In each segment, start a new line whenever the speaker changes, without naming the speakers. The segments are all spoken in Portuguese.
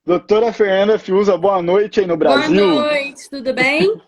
Doutora Fernanda Fiuza, boa noite aí no
Boa
Brasil.
noite, tudo bem?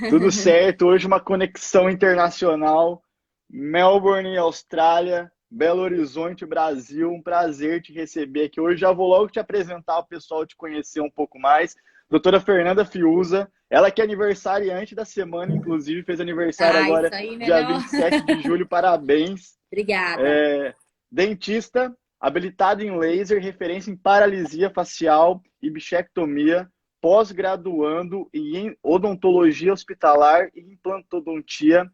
Tudo certo? Hoje uma conexão internacional. Melbourne, Austrália, Belo Horizonte, Brasil. Um prazer te receber aqui hoje. Já vou logo te apresentar o pessoal, te conhecer um pouco mais. Doutora Fernanda Fiuza, ela que é aniversariante da semana, inclusive fez aniversário
Ah, isso
agora
aí
dia
melhor.
27 de julho. Parabéns.
Obrigada.
É, dentista, habilitado em laser, referência em paralisia facial e bichectomia, pós-graduando em odontologia hospitalar e implantodontia,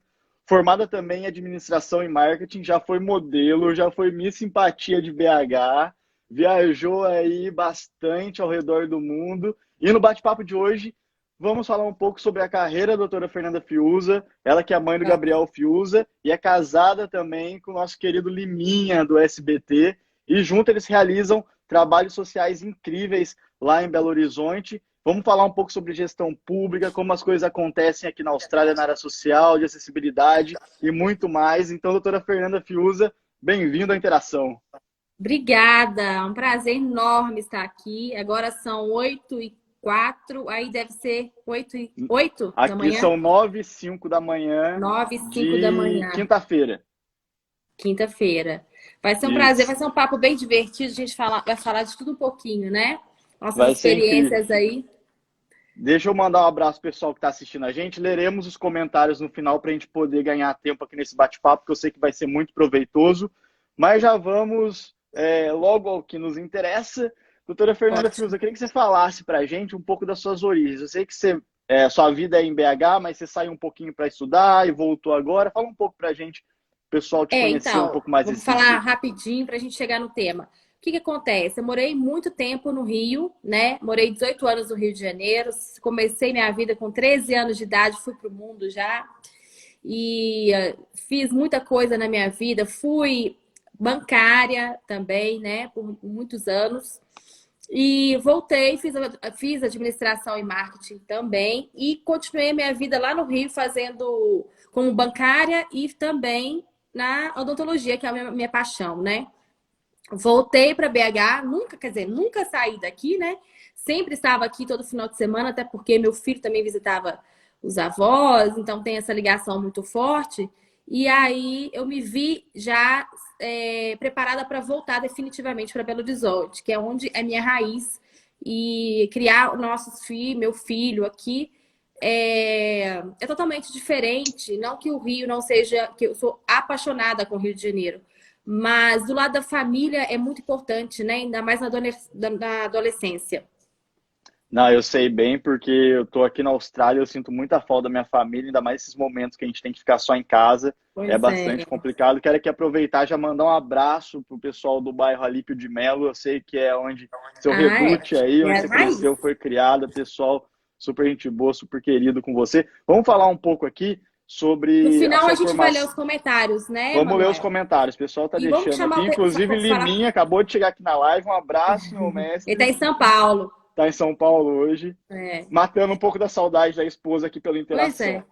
formada também em administração e marketing, já foi modelo, já foi Miss Simpatia de BH, viajou aí bastante ao redor do mundo. E no bate-papo de hoje, vamos falar um pouco sobre a carreira da doutora Fernanda Fiuza, ela que é mãe do Gabriel Fiuza e é casada também com o nosso querido Liminha, do SBT, e junto eles realizam trabalhos sociais incríveis lá em Belo Horizonte. Vamos falar um pouco sobre gestão pública, como as coisas acontecem aqui na Austrália na área social, de acessibilidade e muito mais. Então, doutora Fernanda Fiuza, bem-vindo à interação.
Obrigada, é um prazer enorme estar aqui. Agora são 8h04, aí deve ser 8 da
Aqui
manhã?
são 9h05 da manhã
9h05 da
de
manhã,
quinta-feira.
quinta-feira. Vai ser um prazer, vai
Isso.
ser um papo bem divertido. A gente vai falar de tudo um pouquinho, né? Nossas
Vai ser incrível.
experiências aí.
Deixa eu mandar um abraço pro pessoal que está assistindo a gente. Leremos os comentários no final para a gente poder ganhar tempo aqui nesse bate-papo, que eu sei que vai ser muito proveitoso. Mas já vamos logo ao que nos interessa. Doutora Fernanda Fiuza,
Ótimo.
eu queria que você falasse para a gente um pouco das suas origens. Eu sei que sua vida é em BH, mas você saiu um pouquinho para estudar e voltou agora. Fala um pouco para a gente, o pessoal te conhecer um
Então,
pouco mais
vamos
nesse
falar
sentido.
rapidinho para a gente chegar no tema. O que que acontece? Eu morei muito tempo no Rio, né? Morei 18 anos no Rio de Janeiro. Comecei minha vida com 13 anos de idade, fui para o mundo já. E fiz muita coisa na minha vida. Fui bancária também, né? Por muitos anos. E voltei, fiz administração e marketing também. E continuei a minha vida lá no Rio fazendo como bancária e também na odontologia, que é a minha paixão, né? Voltei para BH, nunca, quer dizer, nunca saí daqui, né? Sempre estava aqui todo final de semana, até porque meu filho também visitava os avós, então tem essa ligação muito forte. E aí eu me vi já preparada para voltar definitivamente para Belo Horizonte, que é onde é minha raiz, e criar nossos filhos, meu filho aqui é totalmente diferente. Não que o Rio não seja, que eu sou apaixonada com o Rio de Janeiro. Mas do lado da família é muito importante, né? Ainda mais na adolescência.
Não, eu sei bem, porque eu tô aqui na Austrália, eu sinto muita falta da minha família, ainda mais esses momentos que a gente tem que ficar só em casa. É
Pois
bastante
é.
complicado. Quero aqui aproveitar e já mandar um abraço pro pessoal do bairro Alípio de Melo. Eu sei que é onde seu
Ah, é.
Reduti aí,
É
onde
a
você
raiz.
cresceu, foi criado, pessoal super gente boa, super querido com você. Vamos falar um pouco aqui
No
sobre a
final a
sua
gente vai ler os
formação.
comentários, né,
Vamos ler os
Manuel?
comentários. O pessoal tá
E vamos
deixando
chamar
aqui, inclusive
falar.
Liminha acabou de chegar aqui na live. Um abraço, meu
Ele
mestre.
tá em São Paulo.
Tá em São Paulo hoje,
É.
matando um pouco da saudade da esposa aqui pela
Pois
interação.
é.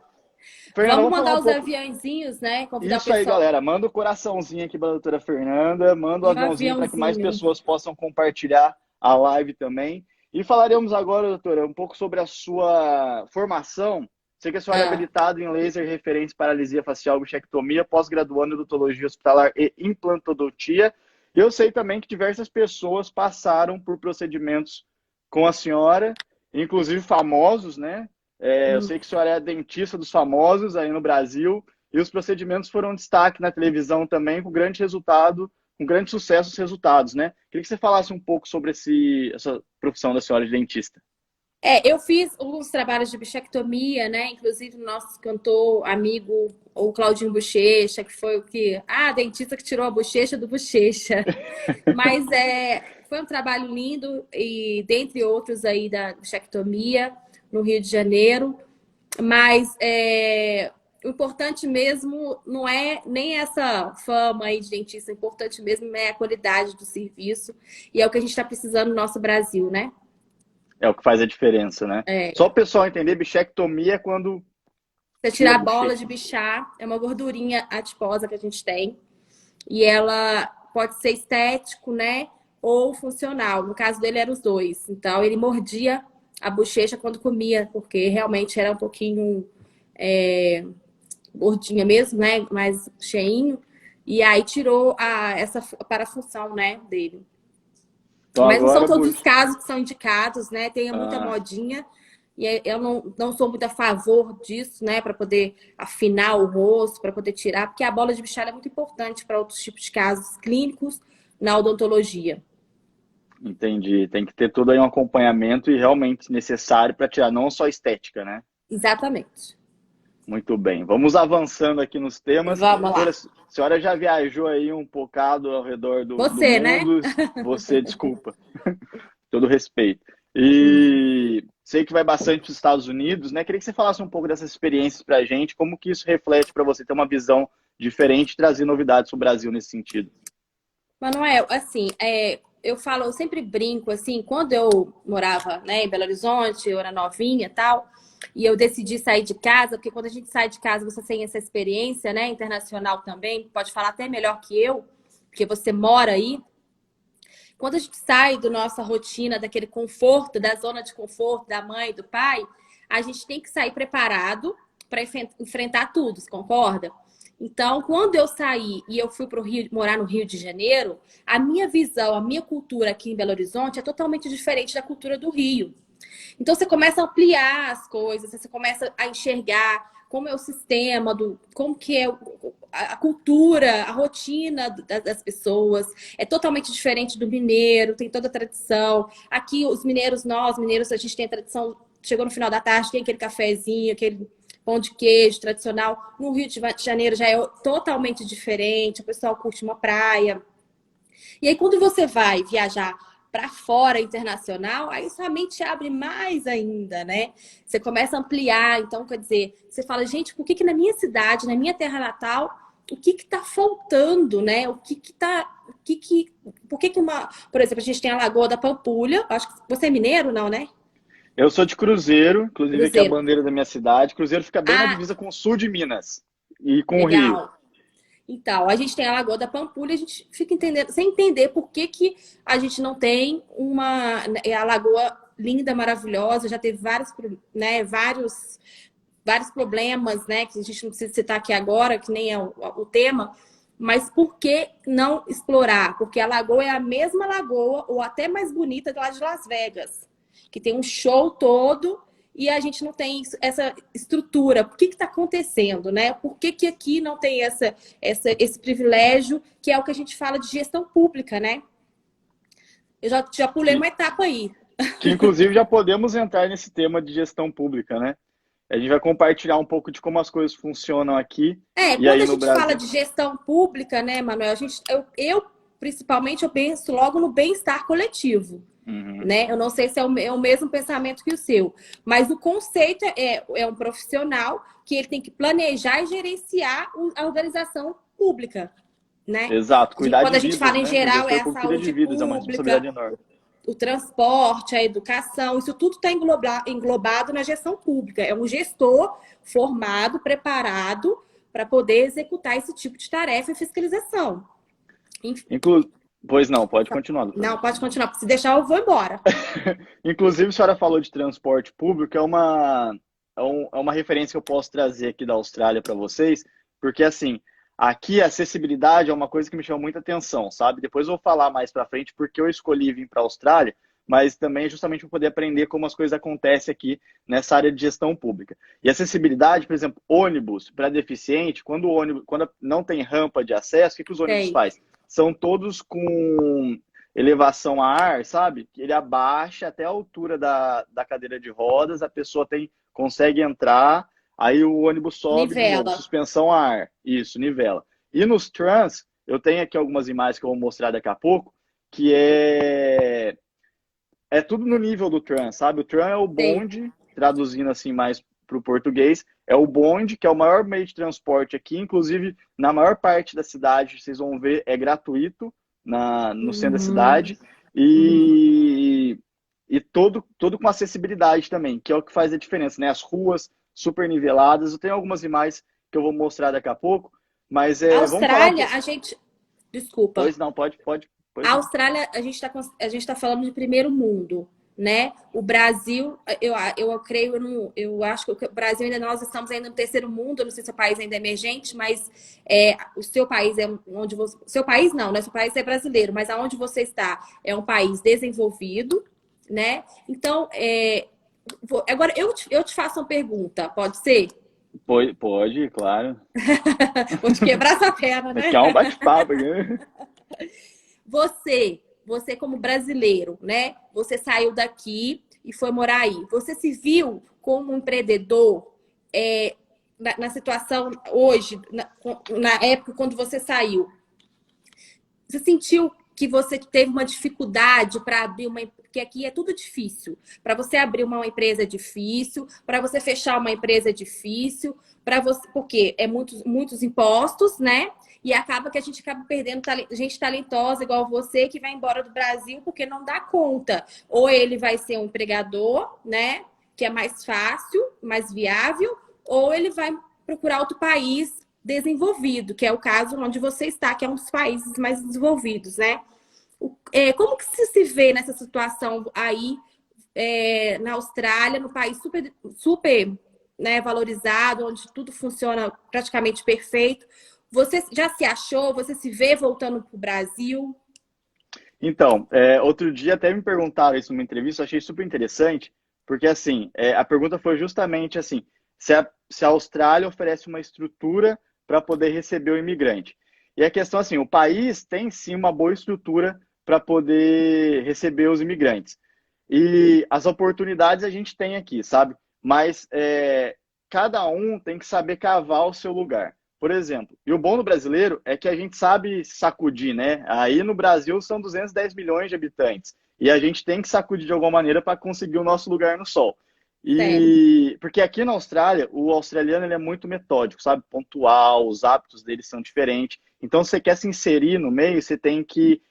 Fernanda,
Vamos
vamos falar
mandar
um
os
pouco.
aviãozinhos, né? Convidar o
Isso aí,
pessoal.
galera. Manda o coraçãozinho aqui para a doutora Fernanda, manda o
E o
aviãozinho para que mais
aviãozinho.
pessoas possam compartilhar a live também. E falaremos agora, doutora, um pouco sobre a sua formação. Sei que a senhora é
Ah,
habilitada em laser referência paralisia facial bichectomia, pós-graduando em odontologia hospitalar e implantodontia. E eu sei também que diversas pessoas passaram por procedimentos com a senhora, inclusive famosos, né? Eu
hum.
sei que a senhora é a dentista dos famosos aí no Brasil. E os procedimentos foram destaque na televisão também, com grande resultado, com grande sucesso os resultados, né? Queria que você falasse um pouco sobre essa profissão da senhora de dentista.
Eu fiz alguns trabalhos de bichectomia, né? Inclusive o nosso cantor amigo, o Claudinho Bochecha, que foi o que... Ah, dentista que tirou a bochecha do Bochecha. Mas foi um trabalho lindo, e dentre outros aí da bichectomia, no Rio de Janeiro. Mas o importante mesmo não é nem essa fama aí de dentista, o importante mesmo é a qualidade do serviço. E é o que a gente está precisando no nosso Brasil, né?
É o que faz a diferença, né? Só o
É.
pessoal entender, bichectomia é quando
Você
tira a
tirar a bola
bochecha.
de bichar, é uma gordurinha adiposa que a gente tem. E ela pode ser estético, né? ou funcional. No caso dele, eram os dois. Então, ele mordia a bochecha quando comia, porque realmente era um pouquinho gordinha mesmo, né? Mais cheinho. E aí tirou essa parafunção, né, dele.
Então
Mas não são
agora,
todos os casos que são indicados, né? Tem muita
ah,
modinha. E eu não sou muito a favor disso, né? Para poder afinar o rosto, para poder tirar, porque a bola de bichada é muito importante para outros tipos de casos clínicos na odontologia.
entendi. Tem que ter todo aí um acompanhamento e realmente necessário para tirar, não só estética, né?
Exatamente.
Muito bem. Vamos avançando aqui nos temas.
Vamos
Doutora,
lá.
a senhora já viajou aí um bocado ao redor do
Você, né?
mundo. Você, desculpa, todo respeito. E sei que vai bastante para os Estados Unidos, né? Queria que você falasse um pouco dessas experiências para a gente, como que isso reflete para você ter uma visão diferente e trazer novidades para o Brasil nesse sentido.
Manuel, assim, eu falo, eu sempre brinco, assim, quando eu morava, né, em Belo Horizonte, eu era novinha e tal, e eu decidi sair de casa, porque quando a gente sai de casa, você tem essa experiência, né, internacional também, pode falar até melhor que eu, porque você mora aí. Quando a gente sai da nossa rotina, daquele conforto, da zona de conforto da mãe, do pai, a gente tem que sair preparado para enfrentar tudo, você concorda? Então, quando eu saí e eu fui para o Rio, morar no Rio de Janeiro, a minha visão, a minha cultura aqui em Belo Horizonte é totalmente diferente da cultura do Rio. Então você começa a ampliar as coisas, você começa a enxergar como é o sistema, como que é a cultura, a rotina das pessoas. É totalmente diferente do mineiro, tem toda a tradição. Aqui, os mineiros, nós, mineiros, a gente tem a tradição, chegou no final da tarde, tem aquele cafezinho, aquele pão de queijo tradicional. No Rio de Janeiro já é totalmente diferente, o pessoal curte uma praia. E aí, quando você vai viajar para fora internacional, aí sua mente abre mais ainda, né? Você começa a ampliar. Então, quer dizer, você fala, gente, por que que na minha cidade, na minha terra natal, o que que tá faltando, né? Por que que por exemplo, a gente tem a Lagoa da Pampulha, acho que você é mineiro, não, né?
Eu sou de Cruzeiro, inclusive aqui é a
Cruzeiro.
bandeira da minha cidade. Cruzeiro fica bem na
Ah,
divisa com o sul de Minas e com o Rio.
legal. Então, a gente tem a Lagoa da Pampulha, a gente fica entendendo, sem entender por que que a gente não tem a lagoa linda, maravilhosa, já teve vários problemas, né, que a gente não precisa citar aqui agora, que nem é o tema, mas por que não explorar? Porque a lagoa é a mesma lagoa, ou até mais bonita, lá de Las Vegas, que tem um show todo e a gente não tem essa estrutura. Por que está acontecendo, né? Por que que aqui não tem esse privilégio, que é o que a gente fala de gestão pública, né? Eu já pulei
Que,
uma etapa aí.
que inclusive já podemos entrar nesse tema de gestão pública, né? A gente vai compartilhar um pouco de como as coisas funcionam aqui e
Quando
aí
a
no
gente fala
Brasil.
de gestão pública, né, Manuel, principalmente eu penso logo no bem-estar coletivo.
Uhum.
Né? Eu não sei se é o mesmo pensamento que o seu, mas o conceito é um profissional que ele tem que planejar e gerenciar a organização pública, né?
Exato, cuidar
Quando
de
a gente
vidas,
fala em
né? O
geral, é
gestor
a
público cuida de
saúde
vidas, é uma responsabilidade
pública,
enorme.
o transporte, a educação, isso tudo está englobado na gestão pública. É um gestor formado, preparado para poder executar esse tipo de tarefa e fiscalização.
Inclu... Pois não, pode continuar, doutora.
Não, pode continuar, porque se deixar eu vou embora.
Inclusive, a senhora falou de transporte público, é uma referência que eu posso trazer aqui da Austrália para vocês, porque assim, aqui a acessibilidade é uma coisa que me chama muita atenção, sabe? Depois eu vou falar mais para frente porque eu escolhi vir para a Austrália, mas também justamente para poder aprender como as coisas acontecem aqui nessa área de gestão pública. E acessibilidade, por exemplo, ônibus para deficiente, quando não tem rampa de acesso, o que os ônibus
Tem.
fazem? São todos com elevação a ar, sabe? Ele abaixa até a altura da cadeira de rodas, a pessoa consegue entrar, aí o ônibus sobe de novo,
Nivela.
suspensão a ar, isso, nivela. E nos trans, eu tenho aqui algumas imagens que eu vou mostrar daqui a pouco, que é tudo no nível do tram, sabe? O tram é o
Tem.
bonde, traduzindo assim mais para o português, é o bonde, que é o maior meio de transporte aqui, inclusive na maior parte da cidade, vocês vão ver, é gratuito no centro da
Uhum.
cidade e todo com acessibilidade também, que é o que faz a diferença, né? As ruas super niveladas, eu tenho algumas imagens que eu vou mostrar daqui a pouco, mas
A
vamos falar um
Austrália,
pouco.
a gente. Desculpa.
Pois não, pode. Pois
A
é.
Austrália, a gente tá falando de primeiro mundo, né? O Brasil, eu creio, eu acho que o Brasil ainda, nós estamos ainda no terceiro mundo, eu não sei se o país ainda é emergente, mas o seu país é onde você. Seu país não, né? Seu país é brasileiro, mas aonde você está é um país desenvolvido, né? Então, agora eu te faço uma pergunta, pode ser?
Pode, claro.
Vou te quebrar essa perna,
Aqui
né?
é um bate-papo, né?
Você como brasileiro, né? Você saiu daqui e foi morar aí. Você se viu como um empreendedor na situação hoje, na época quando você saiu? Você sentiu que você teve uma dificuldade para abrir uma, porque aqui é tudo difícil. Para você abrir uma empresa é difícil, para você fechar uma empresa é difícil, para você, porque é muitos impostos, né? E acaba que a gente acaba perdendo gente talentosa igual você que vai embora do Brasil porque não dá conta. Ou ele vai ser um empregador, né? Que é mais fácil, mais viável, ou ele vai procurar outro país desenvolvido, que é o caso onde você está, que é um dos países mais desenvolvidos, né? Como que você se vê nessa situação aí na Austrália, no país super né, valorizado, onde tudo funciona praticamente perfeito? Você já se achou? Você se vê voltando para o Brasil?
Então, outro dia até me perguntaram isso numa entrevista, eu achei super interessante, porque assim, a pergunta foi justamente assim, se a Austrália oferece uma estrutura para poder receber o imigrante. E a questão assim, o país tem sim uma boa estrutura para poder receber os imigrantes. E as oportunidades a gente tem aqui, sabe? Mas cada um tem que saber cavar o seu lugar. Por exemplo, e o bom do brasileiro é que a gente sabe sacudir, né? Aí no Brasil são 210 milhões de habitantes. E a gente tem que sacudir de alguma maneira para conseguir o nosso lugar no sol.
Certo.
E porque aqui na Austrália, o australiano ele é muito metódico, sabe? Pontual, os hábitos dele são diferentes. Então, se você quer se inserir no meio, você tem que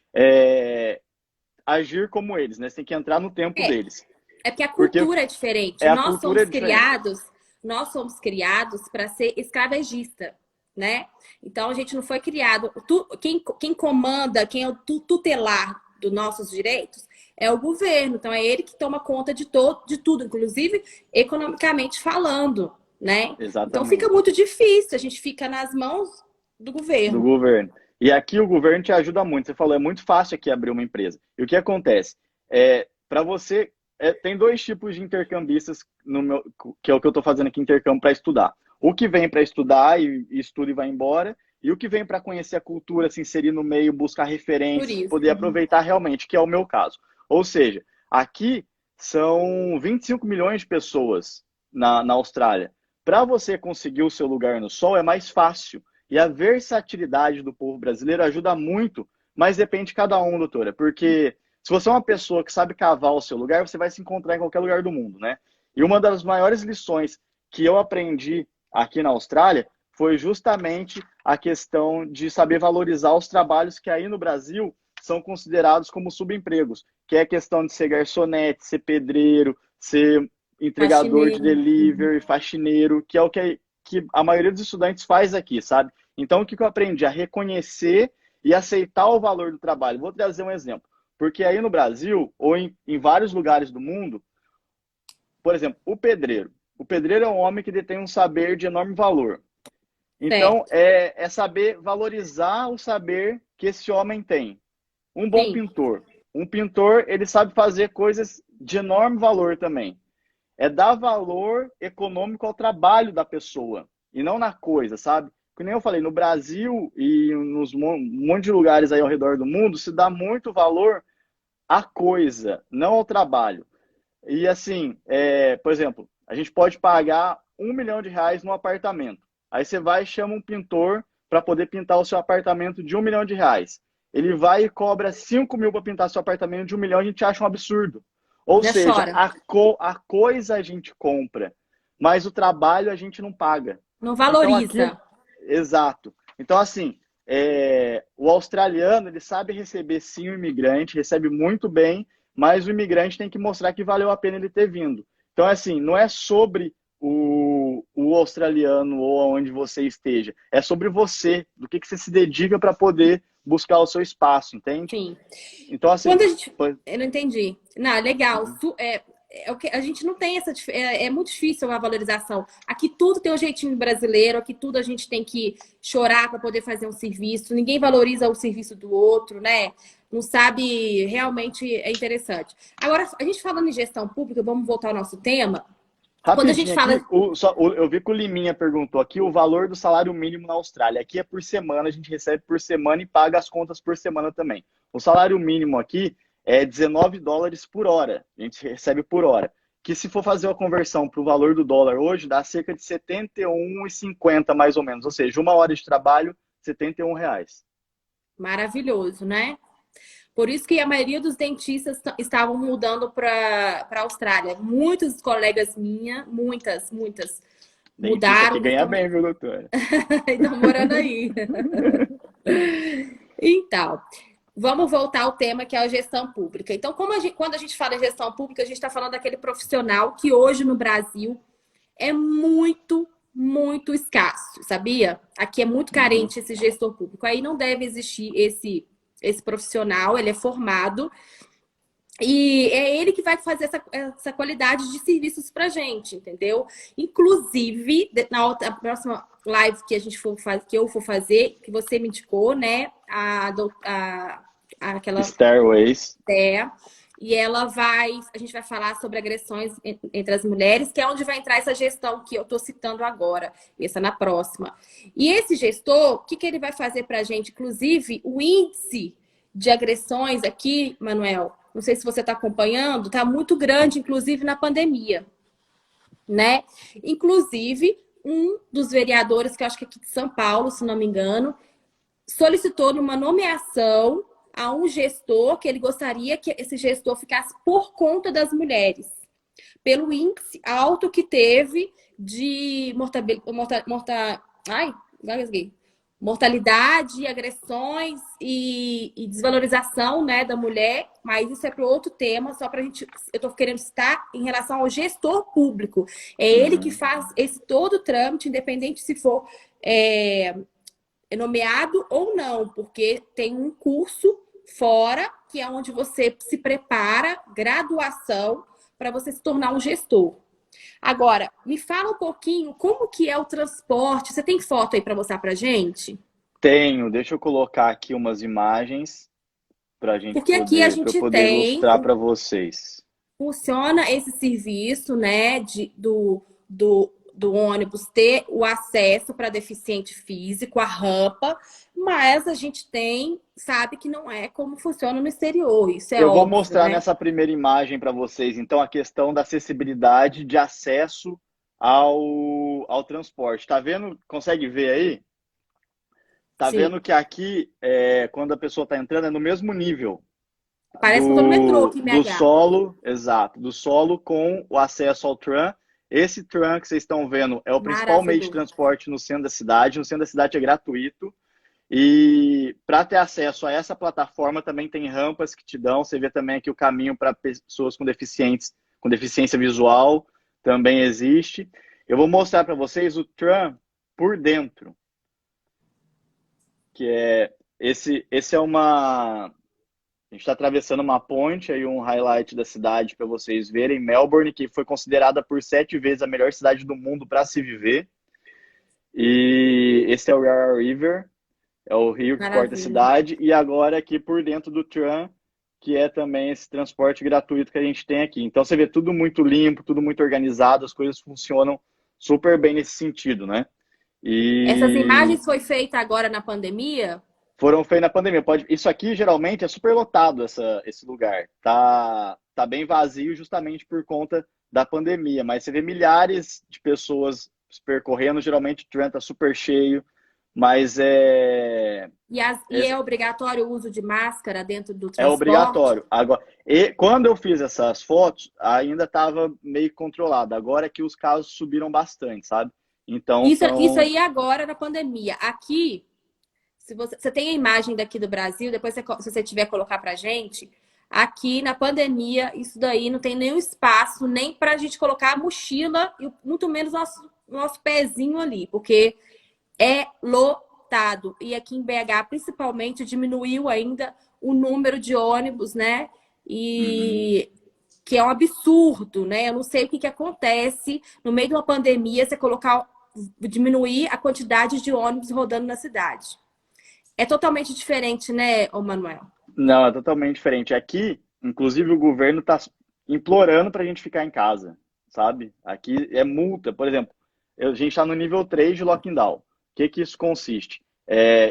agir como eles, né? Você tem que entrar no tempo
É,
deles.
é porque a
Porque
cultura é diferente.
a cultura é diferente.
Nós somos criados para ser escravagista, né? Então a gente não foi criado. Quem comanda, quem é o tutelar dos nossos direitos é o governo. Então é ele que toma conta de tudo, inclusive economicamente falando, né? Então fica
Exatamente.
muito difícil. A gente fica nas mãos do
Do
governo.
governo. E aqui o governo te ajuda muito. Você falou, é muito fácil aqui abrir uma empresa. E o que acontece? Para você, tem dois tipos de intercambistas, que é o que eu estou fazendo aqui, intercâmbio para estudar. O que vem para estudar e estuda e vai embora, e o que vem para conhecer a cultura, se inserir no meio, buscar referências, poder
Turismo.
aproveitar realmente, que é o meu caso. Ou seja, aqui são 25 milhões de pessoas na Austrália. Para você conseguir o seu lugar no sol é mais fácil. E a versatilidade do povo brasileiro ajuda muito, mas depende de cada um, doutora. Porque se você é uma pessoa que sabe cavar o seu lugar, você vai se encontrar em qualquer lugar do mundo, né? E uma das maiores lições que eu aprendi aqui na Austrália foi justamente a questão de saber valorizar os trabalhos que aí no Brasil são considerados como subempregos, que é a questão de ser garçonete, ser pedreiro, ser entregador de
Faxineiro.
delivery, faxineiro, que é o que a maioria dos estudantes faz aqui, sabe? Então, o que eu aprendi? A reconhecer e aceitar o valor do trabalho. Vou trazer um exemplo. Porque aí no Brasil, ou em vários lugares do mundo, por exemplo, o pedreiro. O pedreiro é um homem que detém um saber de enorme valor. Então,
Certo.
é saber valorizar o saber que esse homem tem. Um bom
Sim.
pintor. Um pintor, ele sabe fazer coisas de enorme valor também. É dar valor econômico ao trabalho da pessoa e não na coisa, sabe? Que nem eu falei, no Brasil e nos um monte de lugares aí ao redor do mundo se dá muito valor à coisa, não ao trabalho. E assim, por exemplo, a gente pode pagar R$ 1 milhão no apartamento. Aí você vai e chama um pintor para poder pintar o seu apartamento de R$ 1 milhão. Ele vai e cobra 5 mil para pintar seu apartamento de 1 milhão, a gente acha um absurdo. Ou
Já
seja,
chora.
a coisa a gente compra, mas o trabalho a gente não paga.
Não
Então aqui,
valoriza.
exato. Então assim, o australiano ele sabe receber sim o imigrante, recebe muito bem, mas o imigrante tem que mostrar que valeu a pena ele ter vindo. Então assim, não é sobre o australiano ou aonde você esteja, é sobre você, do que você se dedica para poder buscar o seu espaço, entende?
Sim.
Então, assim...
Quando a gente... Eu não entendi. Não, legal. É o que a gente não tem essa... É muito difícil a valorização. Aqui tudo tem um jeitinho brasileiro, aqui tudo a gente tem que chorar para poder fazer um serviço. Ninguém valoriza o serviço do outro, né? Não sabe... Realmente é interessante. Agora, a gente falando em gestão pública, vamos voltar ao nosso tema. Quando a gente
Rapidinho
fala...
aqui, eu vi que o Liminha perguntou aqui o valor do salário mínimo na Austrália. Aqui é por semana, a gente recebe por semana e paga as contas por semana também. O salário mínimo aqui é 19 dólares por hora. A gente recebe por hora. Que se for fazer a conversão para o valor do dólar hoje, dá cerca de 71,50 mais ou menos. Ou seja, uma hora de trabalho, R$ 71.
Maravilhoso, né? Por isso que a maioria dos dentistas estavam mudando para a Austrália. Muitos colegas minhas, muitas,
Dentista
mudaram.
que ganha bem, viu, doutora?
Estão morando aí. Então, vamos voltar ao tema que é a gestão pública. Então, quando a gente fala em gestão pública, a gente está falando daquele profissional que hoje no Brasil é muito, muito escasso, sabia? Aqui é muito carente esse gestor público. Aí não deve existir esse profissional, ele é formado e é ele que vai fazer essa qualidade de serviços pra gente, entendeu? Inclusive, na próxima live que eu for fazer, que você me indicou, né? Aquela
Stairways.
E a gente vai falar sobre agressões entre as mulheres, que é onde vai entrar essa gestão que eu estou citando agora, essa na próxima. E esse gestor, o que ele vai fazer para a gente? Inclusive, o índice de agressões aqui, Manuel, não sei se você está acompanhando, está muito grande, inclusive na pandemia, né? Inclusive, um dos vereadores, que eu acho que é aqui de São Paulo, se não me engano, solicitou numa nomeação a um gestor que ele gostaria que esse gestor ficasse por conta das mulheres, pelo índice alto que teve de mortalidade, agressões e desvalorização, né, da mulher, mas isso é para outro tema, só para a gente... Eu estou querendo citar em relação ao gestor público. É ele que faz esse todo o trâmite, independente se for nomeado ou não, porque tem um curso fora, que é onde você se prepara, graduação, para você se tornar um gestor. Agora, me fala um pouquinho como que é o transporte. Você tem foto aí para mostrar para gente?
Tenho, deixa eu colocar aqui umas imagens para
Porque aqui a gente
poder ilustrar para vocês.
Funciona esse serviço, né, do ônibus ter o acesso para deficiente físico, a rampa, mas a gente sabe que não é como funciona no exterior, isso é
Eu vou
óbvio,
mostrar
né?
nessa primeira imagem para vocês, então, a questão da acessibilidade de acesso ao transporte. Tá vendo? Consegue ver aí? Tá
Sim.
vendo que aqui, quando a pessoa está entrando, é no mesmo nível.
Parece que eu tô no metrô aqui em BH.
Do solo, exato, do solo com o acesso ao tram. Esse tram que vocês estão vendo é o principal meio de transporte no centro da cidade. No centro da cidade é gratuito. E para ter acesso a essa plataforma também tem rampas que te dão. Você vê também aqui o caminho para pessoas com deficiência visual também existe. Eu vou mostrar para vocês o tram por dentro. Que esse é uma... A gente está atravessando uma ponte, aí um highlight da cidade para vocês verem. Melbourne, que foi considerada por 7 vezes a melhor cidade do mundo para se viver. E esse é o Yarra River, é o rio que corta a cidade. E agora aqui por dentro do tram, que é também esse transporte gratuito que a gente tem aqui. Então você vê tudo muito limpo, tudo muito organizado, as coisas funcionam super bem nesse sentido, né?
Essas imagens foi feita agora na pandemia?
Foram feitas na pandemia. Isso aqui geralmente é super lotado, esse lugar. Tá bem vazio justamente por conta da pandemia. Mas você vê milhares de pessoas percorrendo. Geralmente o tram tá super cheio. Mas é
obrigatório o uso de máscara dentro do transporte?
É obrigatório. Agora, quando eu fiz essas fotos, ainda estava meio controlado. Agora é que os casos subiram bastante, sabe? Então
isso aí agora na pandemia. Aqui, se você tem a imagem daqui do Brasil, depois se você tiver colocar pra gente, aqui na pandemia, isso daí não tem nenhum espaço nem pra gente colocar a mochila e muito menos nosso pezinho ali, porque é lotado. lotado. E aqui em BH, principalmente, diminuiu ainda o número de ônibus, né? E que é um absurdo, né? Eu não sei o que acontece no meio de uma pandemia, você diminuir a quantidade de ônibus rodando na cidade. É totalmente diferente, né, ô Manuel?
Não, é totalmente diferente. Aqui, inclusive, o governo está implorando para a gente ficar em casa, sabe? Aqui é multa. Por exemplo, a gente está no nível 3 de lockdown. O que isso consiste?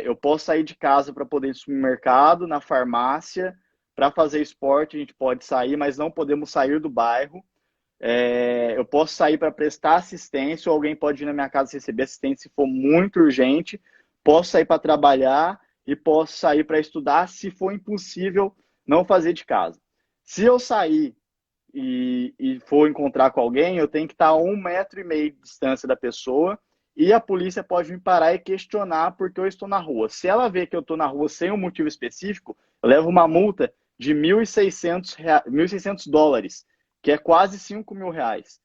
Eu posso sair de casa para poder ir no supermercado, na farmácia, para fazer esporte, a gente pode sair, mas não podemos sair do bairro. Eu posso sair para prestar assistência, ou alguém pode ir na minha casa receber assistência se for muito urgente. Posso sair para trabalhar e posso sair para estudar se for impossível não fazer de casa. Se eu sair e for encontrar com alguém, eu tenho que estar a 1,5 metro de distância da pessoa e a polícia pode me parar e questionar porque eu estou na rua. Se ela vê que eu estou na rua sem um motivo específico, eu levo uma multa de $1.600, que é quase R$ 5.000.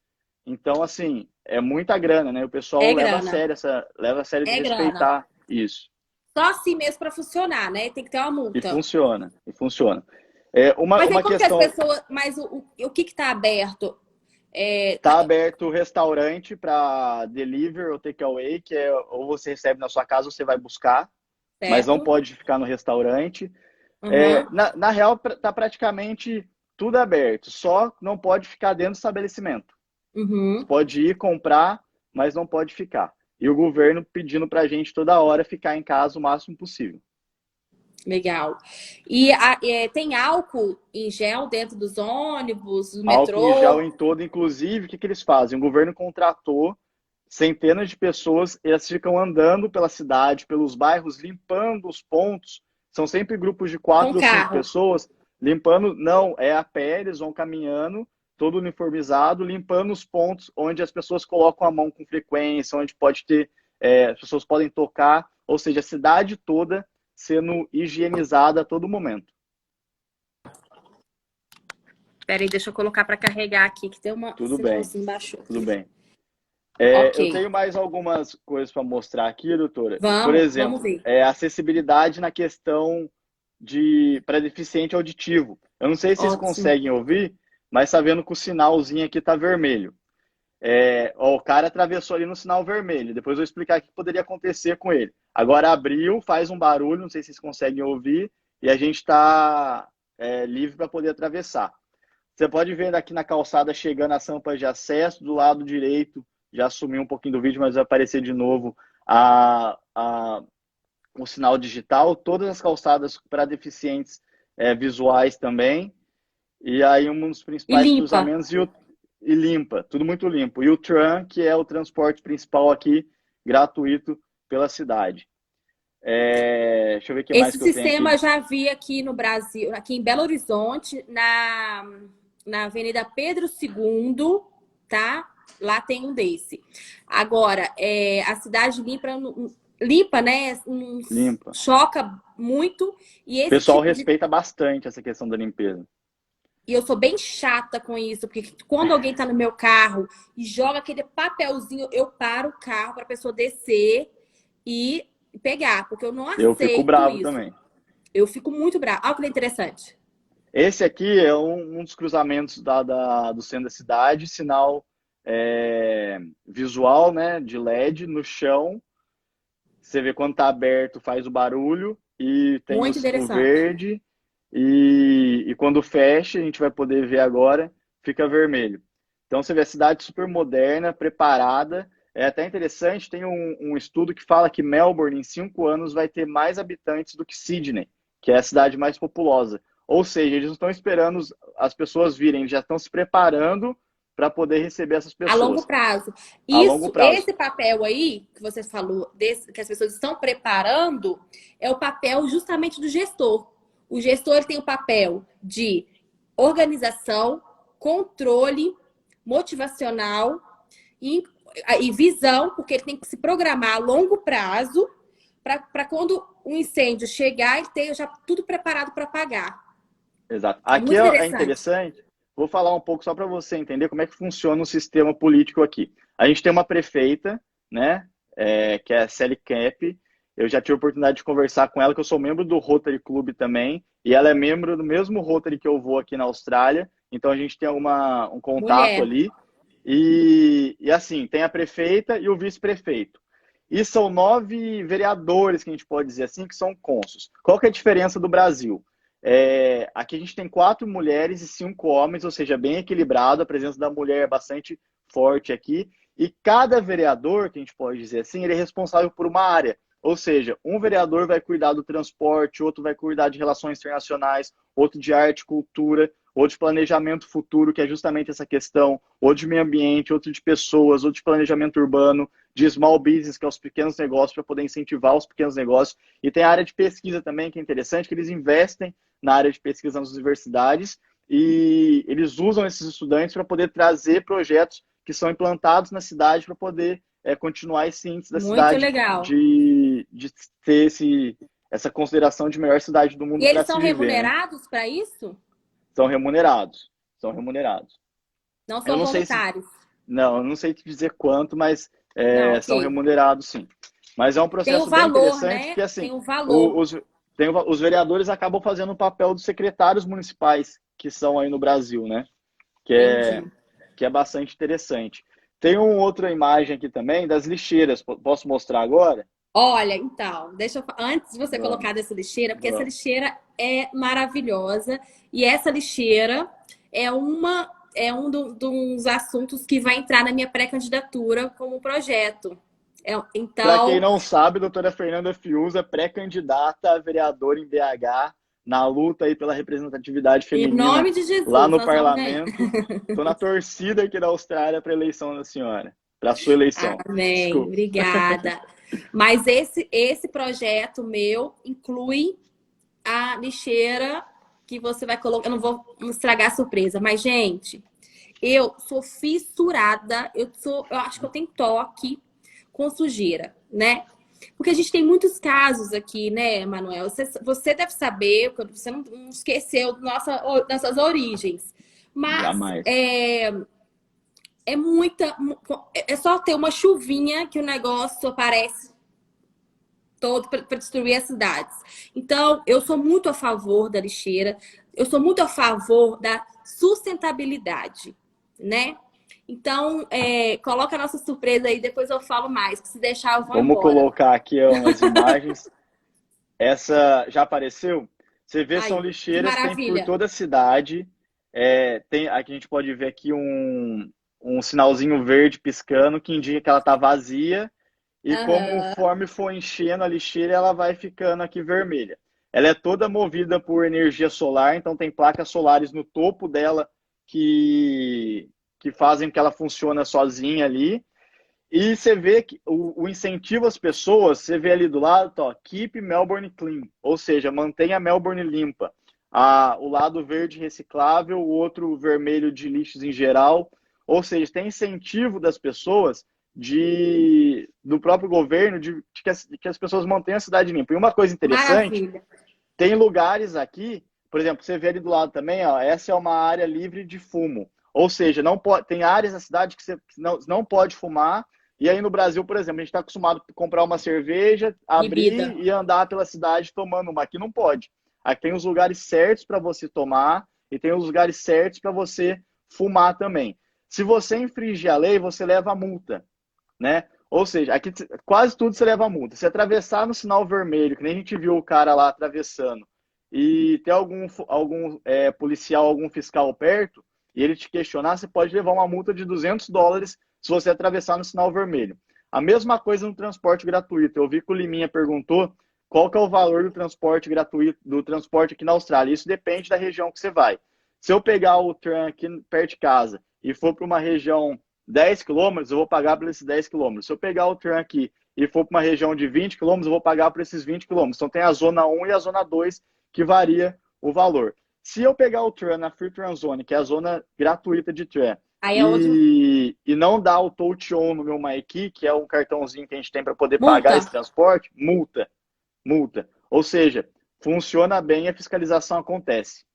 Então, assim, é muita grana, né? O pessoal
É
leva a
grana.
sério leva a sério de
É grana.
respeitar isso.
Só assim mesmo para funcionar, né? Tem que ter uma
E
multa.
funciona, e funciona.
Mas aí
Uma
como que as
questão,
pessoas... Mas o que está aberto?
tá aberto restaurante para delivery ou takeaway, que é ou você recebe na sua casa ou você vai buscar, mas não
Certo?
pode ficar no restaurante.
Uhum.
Na real, tá praticamente tudo aberto, só não pode ficar dentro do estabelecimento. Você
Uhum.
pode ir comprar, mas não pode ficar. E o governo pedindo para a gente toda hora ficar em casa o máximo possível.
Legal. E tem álcool em gel dentro dos ônibus, do
Álcool em gel
metrô?
em todo, inclusive, o que eles fazem? O governo contratou centenas de pessoas, elas ficam andando pela cidade, pelos bairros, limpando os pontos. São sempre grupos de
Com
4 ou 5
carro.
pessoas limpando. Não, é a pé, eles vão caminhando, todo uniformizado, limpando os pontos onde as pessoas colocam a mão com frequência, onde pode ter, as pessoas podem tocar, ou seja, a cidade toda sendo higienizada a todo momento.
Peraí, deixa eu colocar para carregar aqui, que tem uma
Tudo bem,
sinalzinho baixo
tudo
aqui.
bem.
Ok.
Eu tenho mais algumas coisas para mostrar aqui, doutora. Por
Vamos
exemplo,
ver.
acessibilidade na questão para deficiente auditivo. Eu não sei se vocês
Ótimo.
conseguem ouvir, mas está vendo que o sinalzinho aqui está vermelho. O cara atravessou ali no sinal vermelho. Depois eu vou explicar o que poderia acontecer com ele. Agora abriu, faz um barulho, não sei se vocês conseguem ouvir, e a gente está livre para poder atravessar. Você pode ver aqui na calçada chegando as rampas de acesso, do lado direito, já sumiu um pouquinho do vídeo, mas vai aparecer de novo o sinal digital, todas as calçadas para deficientes visuais também, e aí um dos
E
principais
limpa.
cruzamentos e limpa, tudo muito limpo. E o tram, que é o transporte principal aqui, gratuito pela cidade. Deixa eu ver o que mais
Esse
que eu tenho
sistema
aqui.
eu já vi aqui no Brasil, aqui em Belo Horizonte, na Avenida Pedro II, tá? Lá tem um desse. Agora, a cidade limpa, né?
Limpa.
Choca muito. E
O
esse
pessoal
tipo de.
respeita bastante essa questão da limpeza.
E eu sou bem chata com isso, porque quando alguém tá no meu carro e joga aquele papelzinho, eu paro o carro para a pessoa descer e pegar, porque eu não
Eu fico
aceito
bravo
isso.
também.
Eu fico muito brava. Olha que interessante.
Esse aqui é um dos cruzamentos do centro da cidade, sinal visual, né, de LED no chão. Você vê quando está aberto, faz o barulho e tem
Muito
o
interessante.
verde. E quando fecha, a gente vai poder ver agora, fica vermelho. Então você vê a cidade super moderna, preparada. É até interessante, tem um estudo que fala que Melbourne, em 5 anos, vai ter mais habitantes do que Sydney, que é a cidade mais populosa. Ou seja, eles não estão esperando as pessoas virem, eles já estão se preparando para poder receber essas
A longo
pessoas
prazo.
a longo prazo.
Esse papel aí que você falou, que as pessoas estão preparando, é o papel justamente do gestor. O gestor tem o papel de organização, controle, motivacional e visão, porque ele tem que se programar a longo prazo para quando um incêndio chegar, ele ter já tudo preparado para apagar.
Exato.
É
Aqui
muito
é
interessante.
interessante. Vou falar um pouco só para você entender como é que funciona o sistema político aqui. A gente tem uma prefeita, né, que é a Sally Camp, eu já tive a oportunidade de conversar com ela, que eu sou membro do Rotary Club também, e ela é membro do mesmo Rotary que eu vou aqui na Austrália, então a gente tem um contato
Mulher.
ali. E assim, tem a prefeita e o vice-prefeito. E são 9 vereadores, que a gente pode dizer assim, que são cônsules. Qual que é a diferença do Brasil? Aqui a gente tem 4 mulheres e 5 homens, ou seja, bem equilibrado, a presença da mulher é bastante forte aqui. E cada vereador, que a gente pode dizer assim, ele é responsável por uma área. Ou seja, um vereador vai cuidar do transporte, outro vai cuidar de relações internacionais, outro de arte e cultura, outro de planejamento futuro, que é justamente essa questão, outro de meio ambiente, outro de pessoas, outro de planejamento urbano, de small business, que é os pequenos negócios, para poder incentivar os pequenos negócios. E tem a área de pesquisa também, que é interessante, que eles investem na área de pesquisa nas universidades e eles usam esses estudantes para poder trazer projetos que são implantados na cidade para poder continuar esse índice da
Muito
cidade
legal.
de ter essa consideração de melhor cidade do
E
mundo para
eles
se
são
viver, né?
remunerados para isso?
São remunerados. São remunerados.
Não
Eu
são
não sei se.
voluntários?
Não, eu não sei te dizer quanto, mas
Não,
são
ok.
remunerados, sim. Mas é um
Tem o
processo bem
valor,
interessante,
né?
que
Tem
assim,
o valor.
os, os vereadores acabam fazendo o papel dos secretários municipais que são aí no Brasil, né? Que é,
Entendi.
que é bastante interessante. Tem uma outra imagem aqui também das lixeiras. Posso mostrar agora?
Olha, então, deixa eu antes de você
Vamos,
colocar dessa lixeira, porque essa
vamos.
lixeira é maravilhosa e essa lixeira é dos assuntos que vai entrar na minha pré-candidatura como projeto.
Para quem
Então,
não sabe, a doutora Fernanda Fiuza, pré-candidata a vereadora em BH, na luta aí pela representatividade
em
feminina
nome de
lá
Jesus,
no
nós vamos ganhar.
parlamento. Estou na torcida aqui da Austrália para a eleição da senhora, para a sua eleição.
Amém,
Desculpa.
obrigada. Mas esse projeto meu inclui a lixeira que você vai colocar. Eu não vou estragar a surpresa, mas, gente, eu sou fissurada, eu acho que eu tenho toque com sujeira, né? Porque a gente tem muitos casos aqui, né, Manuel? Você deve saber, porque você não esqueceu nossas origens. Mas
Jamais.
é muita. É só ter uma chuvinha que o negócio aparece todo para destruir as cidades. Então, eu sou muito a favor da lixeira, eu sou muito a favor da sustentabilidade, né? Então, coloca a nossa surpresa aí, depois eu falo mais, que se deixar eu vou
Vamos
embora.
colocar aqui umas imagens. Essa já apareceu? Você vê, são
Aí, que
lixeiras, tem por
maravilha.
toda a cidade. Aqui a gente pode ver aqui um sinalzinho verde piscando que indica que ela está vazia. E
Aham.
conforme for enchendo a lixeira, ela vai ficando aqui vermelha. Ela é toda movida por energia solar, então tem placas solares no topo dela que fazem que ela funcione sozinha ali. E você vê que o incentivo às pessoas, você vê ali do lado, ó, Keep Melbourne Clean, ou seja, mantenha Melbourne limpa. O lado verde reciclável, o outro vermelho de lixos em geral. Ou seja, tem incentivo das pessoas, do próprio governo, de que as pessoas mantenham a cidade limpa. E uma coisa interessante,
Maravilha.
tem lugares aqui, por exemplo, você vê ali do lado também, ó, essa é uma área livre de fumo. Ou seja, não pode, tem áreas na cidade que você não pode fumar. E aí no Brasil, por exemplo, a gente está acostumado a comprar uma cerveja, abrir
Bebida.
e andar pela cidade tomando uma. Aqui não pode. Aqui tem os lugares certos para você tomar e tem os lugares certos para você fumar também. Se você infringir a lei, você leva a multa, né? Ou seja, aqui quase tudo você leva a multa. Se atravessar no sinal vermelho, que nem a gente viu o cara lá atravessando, e ter algum policial, algum fiscal perto, e ele te questionar, você pode levar uma multa de $200 se você atravessar no sinal vermelho. A mesma coisa no transporte gratuito. Eu vi que o Liminha perguntou qual que é o valor do transporte gratuito, do transporte aqui na Austrália. Isso depende da região que você vai. Se eu pegar o tram aqui perto de casa e for para uma região 10 quilômetros, eu vou pagar por esses 10 quilômetros. Se eu pegar o tram aqui e for para uma região de 20 quilômetros, eu vou pagar por esses 20 quilômetros. Então tem a zona 1 e a zona 2 que varia o valor. Se eu pegar o tram na Free Tram Zone, que é a zona gratuita de tram,
Aí é outro.
e não dar o touch on no meu MyKey, que é um cartãozinho que a gente tem para poder pagar
Multa.
esse transporte, multa. Ou seja, funciona bem e a fiscalização acontece.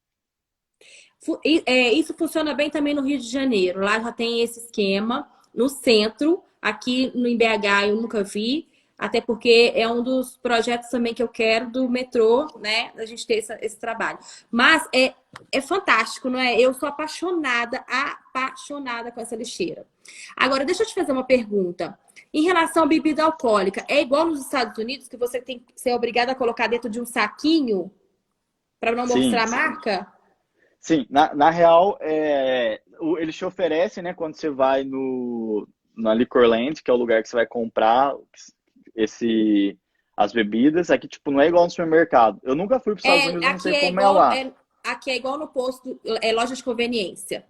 Isso funciona bem também no Rio de Janeiro. Lá já tem esse esquema. No centro, aqui no BH eu nunca vi. Até porque é um dos projetos também que eu quero do metrô, né? A gente ter esse trabalho. Mas é fantástico, não é? Eu sou apaixonada com essa lixeira. Agora, deixa eu te fazer uma pergunta. Em relação à bebida alcoólica, é igual nos Estados Unidos, que você tem que ser obrigado a colocar dentro de um saquinho para não
Sim,
mostrar a marca?
sim. Na real, eles te oferecem, né, quando você vai na Liquorland, que é o lugar que você vai comprar as bebidas. Aqui, tipo, não é igual no supermercado. Eu nunca fui para os Estados Unidos, eu não sei como é lá.
Aqui é igual no posto, loja de conveniência.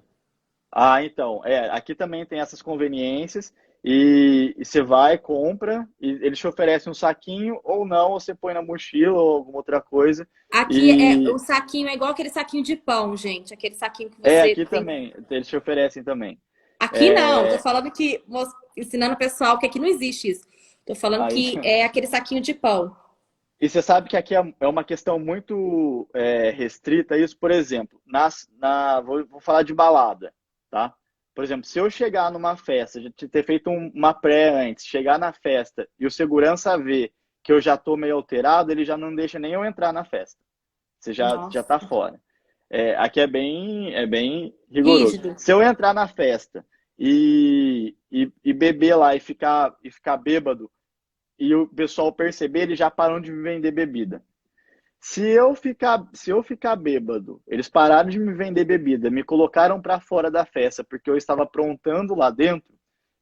Ah, então, aqui também tem essas conveniências e você vai, compra, e eles te oferecem um saquinho ou não, você põe na mochila ou alguma outra coisa.
Aqui o
E
saquinho é igual aquele saquinho de pão, gente. Aquele saquinho que você
aqui
tem.
também, eles te oferecem também.
Aqui não, tô
É,
falando que, ensinando o pessoal que aqui não existe isso. Tô falando
aí,
que é aquele saquinho de pão.
e você sabe que aqui é uma questão muito restrita, isso, por exemplo, vou falar de balada, tá? Por exemplo, se eu chegar numa festa, já ter feito uma pré antes, chegar na festa e o segurança ver que eu já tô meio alterado, ele já não deixa nem eu entrar na festa. Você já tá
Nossa,
fora. Aqui é bem rigoroso.
rígido.
Se eu entrar na festa e beber lá e ficar bêbado, e o pessoal perceber, eles já param de me vender bebida. Se eu ficar bêbado, eles pararam de me vender bebida, me colocaram para fora da festa porque eu estava aprontando lá dentro,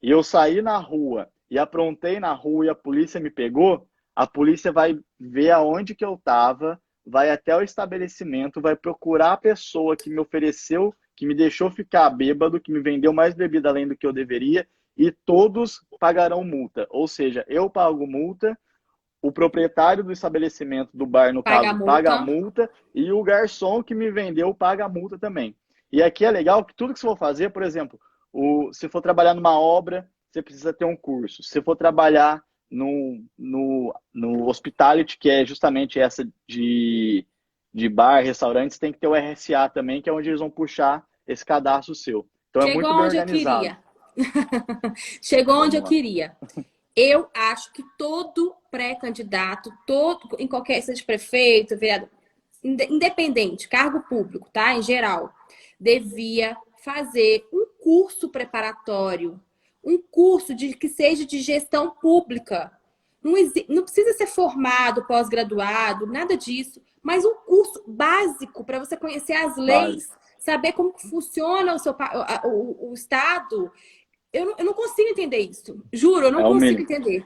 e eu saí na rua e aprontei na rua e a polícia me pegou, a polícia vai ver aonde que eu estava, vai até o estabelecimento, vai procurar a pessoa que me ofereceu, que me deixou ficar bêbado, que me vendeu mais bebida além do que eu deveria, e todos pagarão multa. Ou seja, eu pago multa, o proprietário do estabelecimento, do bar, no
Paga a
caso, paga a
multa.
multa e o garçom que me vendeu paga a multa também. E aqui é legal que tudo que você for fazer, por exemplo, se for trabalhar numa obra, você precisa ter um curso. Se for trabalhar no hospitality, que é justamente essa de bar, restaurantes, tem que ter o RSA também, que é onde eles vão puxar esse cadastro seu. Então é
Chegou
muito bem
onde eu
organizado.
queria. Chegou onde eu
Vamos lá.
queria. Eu acho que todo pré-candidato, todo, em qualquer, seja prefeito, vereador, independente, cargo público, tá? Em geral, devia fazer um curso preparatório, um curso que seja de gestão pública. Não precisa ser formado, pós-graduado, nada disso, mas um curso básico para você conhecer as leis,
Básico.
saber como funciona o Estado. Eu não consigo entender isso. Juro, eu não
É o
consigo
mínimo.
entender.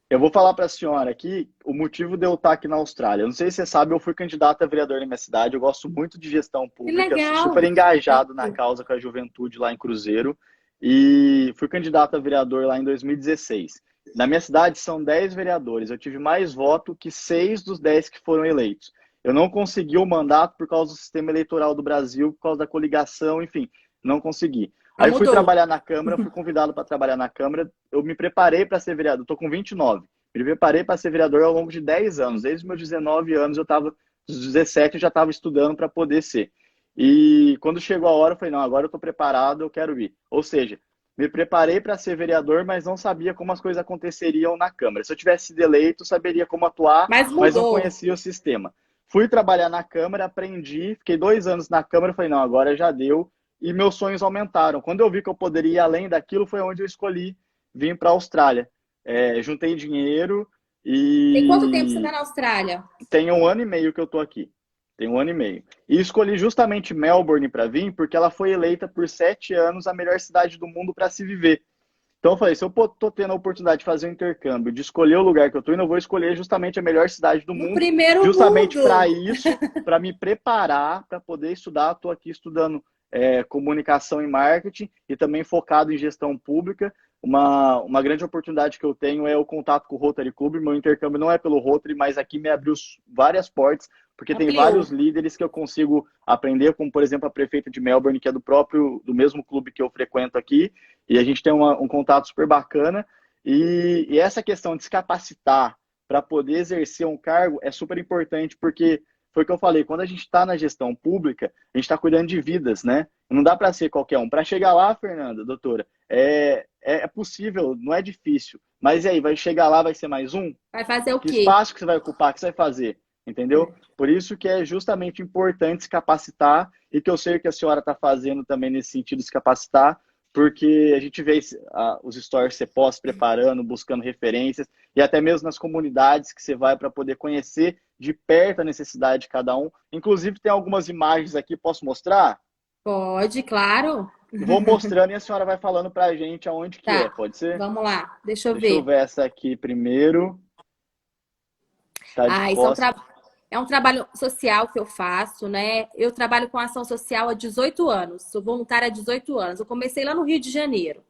Eu vou falar para a senhora aqui o motivo de eu estar aqui na Austrália. Eu não sei se você sabe, eu fui candidato a vereador na minha cidade. Eu gosto muito de gestão
Que
pública, sou super
legal.
engajado na causa com a juventude lá em Cruzeiro. E fui candidato a vereador lá em 2016. Na minha cidade são 10 vereadores. Eu tive mais voto que 6 dos 10 que foram eleitos. Eu não consegui o mandato por causa do sistema eleitoral do Brasil, por causa da coligação, enfim, não consegui.
Não
Aí fui
mudou.
trabalhar na Câmara, fui convidado para trabalhar na Câmara. Eu me preparei para ser vereador, estou com 29. Me preparei para ser vereador ao longo de 10 anos. Desde os meus 19 anos, dos 17 eu já estava estudando para poder ser. E quando chegou a hora, eu falei, não, agora eu estou preparado, eu quero ir. Ou seja, me preparei para ser vereador, mas não sabia como as coisas aconteceriam na Câmara. Se eu tivesse sido eleito, saberia como atuar,
Mas
mas não
mudou.
conhecia o sistema. Fui trabalhar na Câmara, aprendi, fiquei 2 anos na Câmara, falei, não, agora já deu, e meus sonhos aumentaram. Quando eu vi que eu poderia ir além daquilo, foi onde eu escolhi vir para a Austrália. Juntei dinheiro
Tem quanto tempo você
e
está na Austrália?
tem 1 ano e meio que eu tô aqui. Tem 1 ano e meio. E escolhi justamente Melbourne para vir, porque ela foi eleita por 7 anos a melhor cidade do mundo para se viver. Então eu falei, se eu tô tendo a oportunidade de fazer um intercâmbio, de escolher o lugar que eu tô indo, eu vou escolher justamente a melhor cidade do
No
mundo,
primeiro
justamente para
mundo.
isso, para me preparar, para poder estudar. Estou aqui estudando comunicação e marketing e também focado em gestão pública. Uma grande oportunidade que eu tenho é o contato com o Rotary Club. Meu intercâmbio não é pelo Rotary, mas aqui me abriu várias portas, porque tem
Ampliou.
vários líderes que eu consigo aprender, como por exemplo a prefeita de Melbourne, que é do mesmo clube que eu frequento aqui, e a gente tem um contato super bacana. E essa questão de se capacitar para poder exercer um cargo é super importante, porque foi o que eu falei, quando a gente está na gestão pública, a gente está cuidando de vidas, né? Não dá para ser qualquer um. Para chegar lá, Fernanda, doutora, é possível, não é difícil. Mas e aí, vai chegar lá, vai ser mais um?
Vai fazer o
Que
quê?
espaço que você vai ocupar, que você vai fazer? Entendeu? Por isso que é justamente importante se capacitar e que eu sei que a senhora está fazendo também nesse sentido, se capacitar, porque a gente vê os stories que você posta preparando, buscando referências e até mesmo nas comunidades que você vai para poder conhecer de perto a necessidade de cada um. Inclusive tem algumas imagens aqui, posso mostrar?
Pode, claro.
Vou mostrando e a senhora vai falando para a gente aonde que é,
Tá,
pode ser?
vamos lá. Deixa eu
Deixa eu
ver.
ver essa aqui primeiro. Tá de
Ah,
costas.
é um trabalho social que eu faço, né? Eu trabalho com ação social há 18 anos. Sou voluntária há 18 anos. Eu comecei lá no Rio de Janeiro.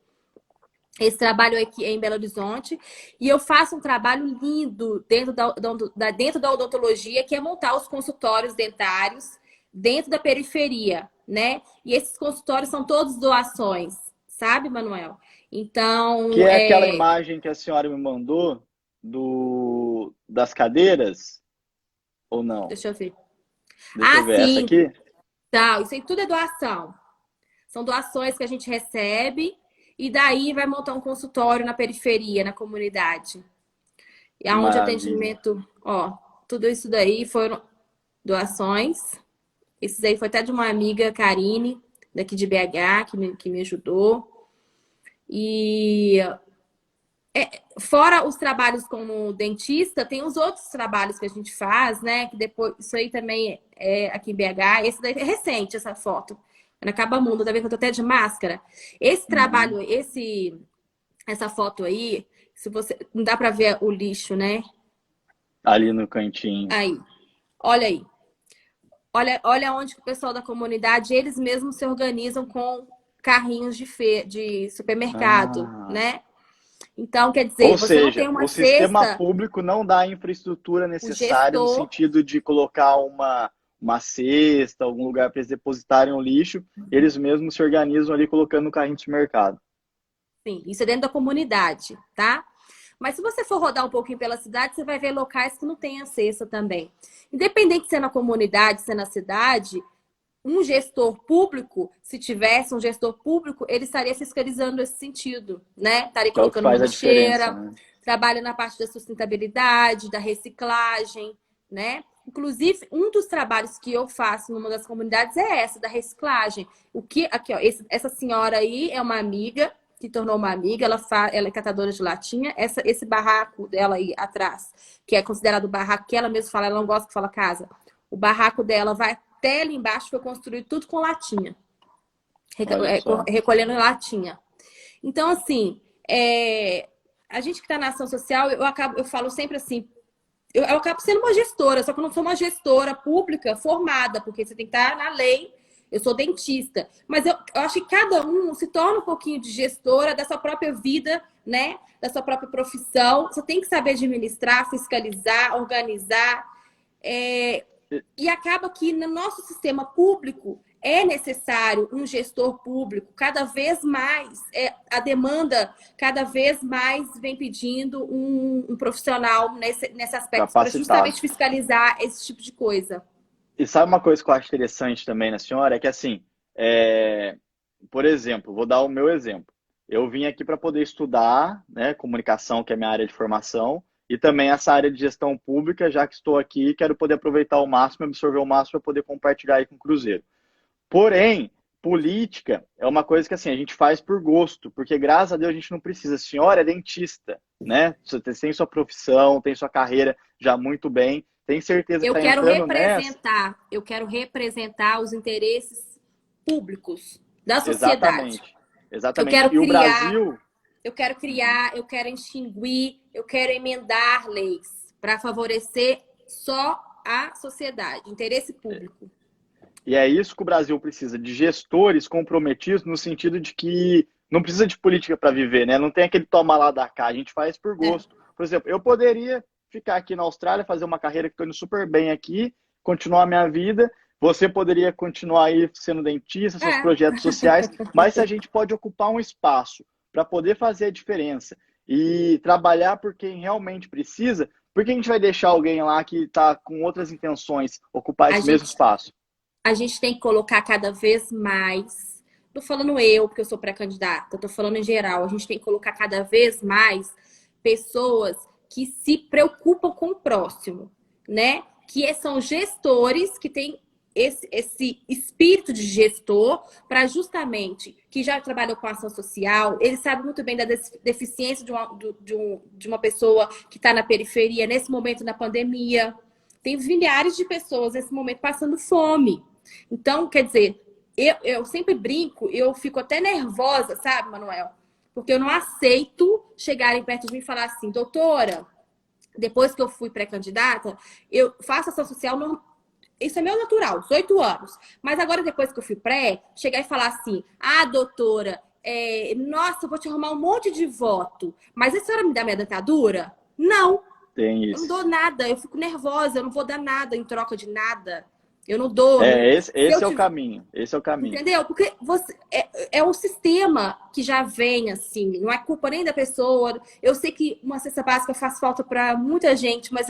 Esse trabalho aqui é em Belo Horizonte. E eu faço um trabalho lindo dentro da odontologia, que é montar os consultórios dentários dentro da periferia, né? E esses consultórios são todos doações, sabe, Manuel?
Que
Então,
é aquela imagem que a senhora me mandou das cadeiras, ou não?
deixa eu ver.
Deixa eu
Ah,
ver, essa
sim,
aqui?
tá. Isso aí tudo é doação. São doações que a gente recebe e daí vai montar um consultório na periferia, na comunidade. E aonde
Maravilha.
atendimento, ó, tudo isso daí foram doações. Esses aí foi até de uma amiga, Karine, daqui de BH, que me ajudou. E fora os trabalhos como dentista, tem os outros trabalhos que a gente faz, né? Que depois, isso aí também é aqui em BH. Esse daí é recente, essa foto. Na Acaba Mundo, tá vendo que eu tô até de máscara? Esse
Uhum.
trabalho, essa foto aí, se você não dá para ver o lixo, né?
Ali no cantinho.
Aí, olha aí. Olha onde que o pessoal da comunidade, eles mesmos se organizam com carrinhos de supermercado,
Ah.
né? Então, quer
Ou
dizer, você não tem
seja,
uma
o sistema
cesta,
público não dá a infraestrutura
o
necessária no
gestor.
sentido de colocar uma cesta, algum lugar para eles depositarem o lixo, eles mesmos se organizam ali colocando no carrinho de supermercado.
Sim, isso é dentro da comunidade, tá? Mas se você for rodar um pouquinho pela cidade, você vai ver locais que não tem a cesta também. Independente de ser na comunidade, se é na cidade, um gestor público, se tivesse um gestor público, ele estaria fiscalizando esse sentido, né? Estaria
Que é o que
colocando uma
faz a diferença,
lixeira,
né?
trabalha na parte da sustentabilidade, da reciclagem, né? Inclusive, um dos trabalhos que eu faço numa das comunidades é essa, da reciclagem. O que aqui, ó, essa senhora aí é uma amiga que tornou uma amiga, ela é catadora de latinha. Esse barraco dela aí atrás, que é considerado barraco, que ela mesma fala, ela não gosta que fala casa. O barraco dela vai até ali embaixo, foi construído tudo com latinha,
Olha só.
recolhendo latinha. Então, assim, a gente que está na ação social, eu falo sempre assim, eu acabo sendo uma gestora, só que eu não sou uma gestora pública formada, porque você tem que estar na lei. Eu sou dentista, mas eu acho que cada um se torna um pouquinho de gestora da sua própria vida, né? Da sua própria profissão. Você tem que saber administrar, fiscalizar, organizar. E acaba que no nosso sistema público é necessário um gestor público cada vez mais, a demanda cada vez mais vem pedindo um profissional nesse aspecto para
Capacitado.
justamente fiscalizar esse tipo de coisa.
E sabe uma coisa que eu acho interessante também na senhora? É que assim, é, por exemplo, vou dar o meu exemplo. Eu vim aqui para poder estudar, né, comunicação, que é minha área de formação, e também essa área de gestão pública, já que estou aqui, quero poder aproveitar o máximo, absorver o máximo para poder compartilhar aí com o Cruzeiro. Porém, política é uma coisa que assim, a gente faz por gosto, porque graças a Deus a gente não precisa. A senhora é dentista, né? Você tem sua profissão, tem sua carreira já muito bem, tem certeza que está entrando nessa.
Eu quero representar os interesses públicos da sociedade.
Exatamente.
Eu
Exatamente.
quero
E o
criar,
Brasil. Uhum.
eu quero extinguir, eu quero emendar leis para favorecer só a sociedade, interesse público.
E é isso que o Brasil precisa, de gestores comprometidos no sentido de que não precisa de política para viver, né? Não tem aquele toma lá da cá, a gente faz por
É.
gosto. Por exemplo, eu poderia ficar aqui na Austrália, fazer uma carreira que estou indo super bem aqui, continuar a minha vida. Você poderia continuar aí sendo dentista, seus
É.
projetos sociais, mas se a gente pode ocupar um espaço para poder fazer a diferença e trabalhar por quem realmente precisa, por que a gente vai deixar alguém lá que está com outras intenções ocupar
A
esse mesmo
gente,
espaço?
a gente tem que colocar cada vez mais tô falando eu, porque eu sou pré-candidata, tô falando em geral. A gente tem que colocar cada vez mais pessoas que se preocupam com o próximo, né? Que são gestores que têm esse espírito de gestor para justamente, que já trabalhou com ação social, ele sabe muito bem da deficiência de uma pessoa que está na periferia, nesse momento na pandemia. Tem milhares de pessoas nesse momento passando fome. Então, quer dizer, eu sempre brinco, eu fico até nervosa, sabe, Manuel? Porque eu não aceito chegarem perto de mim e falar assim, doutora, depois que eu fui pré-candidata, eu faço ação social, não, isso é meu natural, 18 anos. Mas agora, depois que eu fui pré, chegar e falar assim, ah, doutora, nossa, eu vou te arrumar um monte de voto, mas a senhora me dá minha dentadura? Não,
Tem
eu não
isso.
dou nada, eu fico nervosa, eu não vou dar nada em troca de nada. Eu não dou. Não, se eu
Esse é o
tiver,
caminho. Esse é o caminho.
entendeu? Porque é um sistema que já vem assim, não é culpa nem da pessoa. Eu sei que uma cesta básica faz falta para muita gente, mas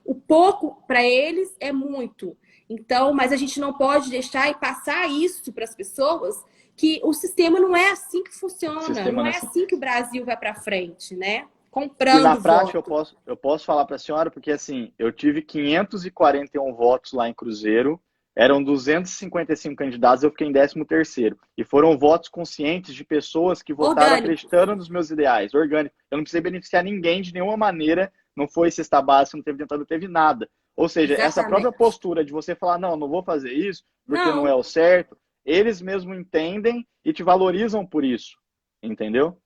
o pouco para eles é muito. Então, mas a gente não pode deixar e passar isso para as pessoas que o sistema não é assim que
O
funciona,
sistema
não
não é
é
assim.
assim que o Brasil vai para frente, né?
E na
Comprando
prática
voto.
eu posso falar para a senhora, porque assim, eu tive 541 votos lá em Cruzeiro, eram 255 candidatos, eu fiquei em 13º. E foram votos conscientes de pessoas que votaram
Orgânico.
acreditando nos meus ideais, orgânico. Eu não precisei beneficiar ninguém de nenhuma maneira, não foi cesta básica, não teve dentadura, não teve nada. Ou seja, essa própria
Exatamente.
postura de você falar, não, não vou fazer isso, porque não é
Não,
o certo, eles mesmo entendem e te valorizam por isso, entendeu?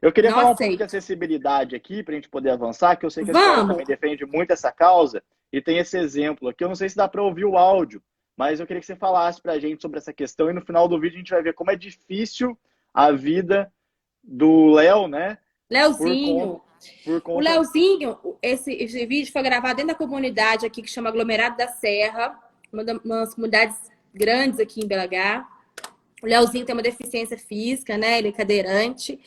Eu queria
não
falar um pouco de
aceito.
acessibilidade aqui, para a gente poder avançar, que eu sei que a senhora
Vamos.
também defende muito essa causa, e tem esse exemplo aqui. Eu não sei se dá para ouvir o áudio, mas eu queria que você falasse para a gente sobre essa questão, e no final do vídeo a gente vai ver como é difícil a vida do Léo, né? Por conta,
Leozinho.
por
O
conta.
Leozinho, esse vídeo foi gravado dentro da comunidade aqui que chama Aglomerado da Serra, uma das comunidades grandes aqui em BH. O Leozinho tem uma deficiência física, né? Ele é cadeirante.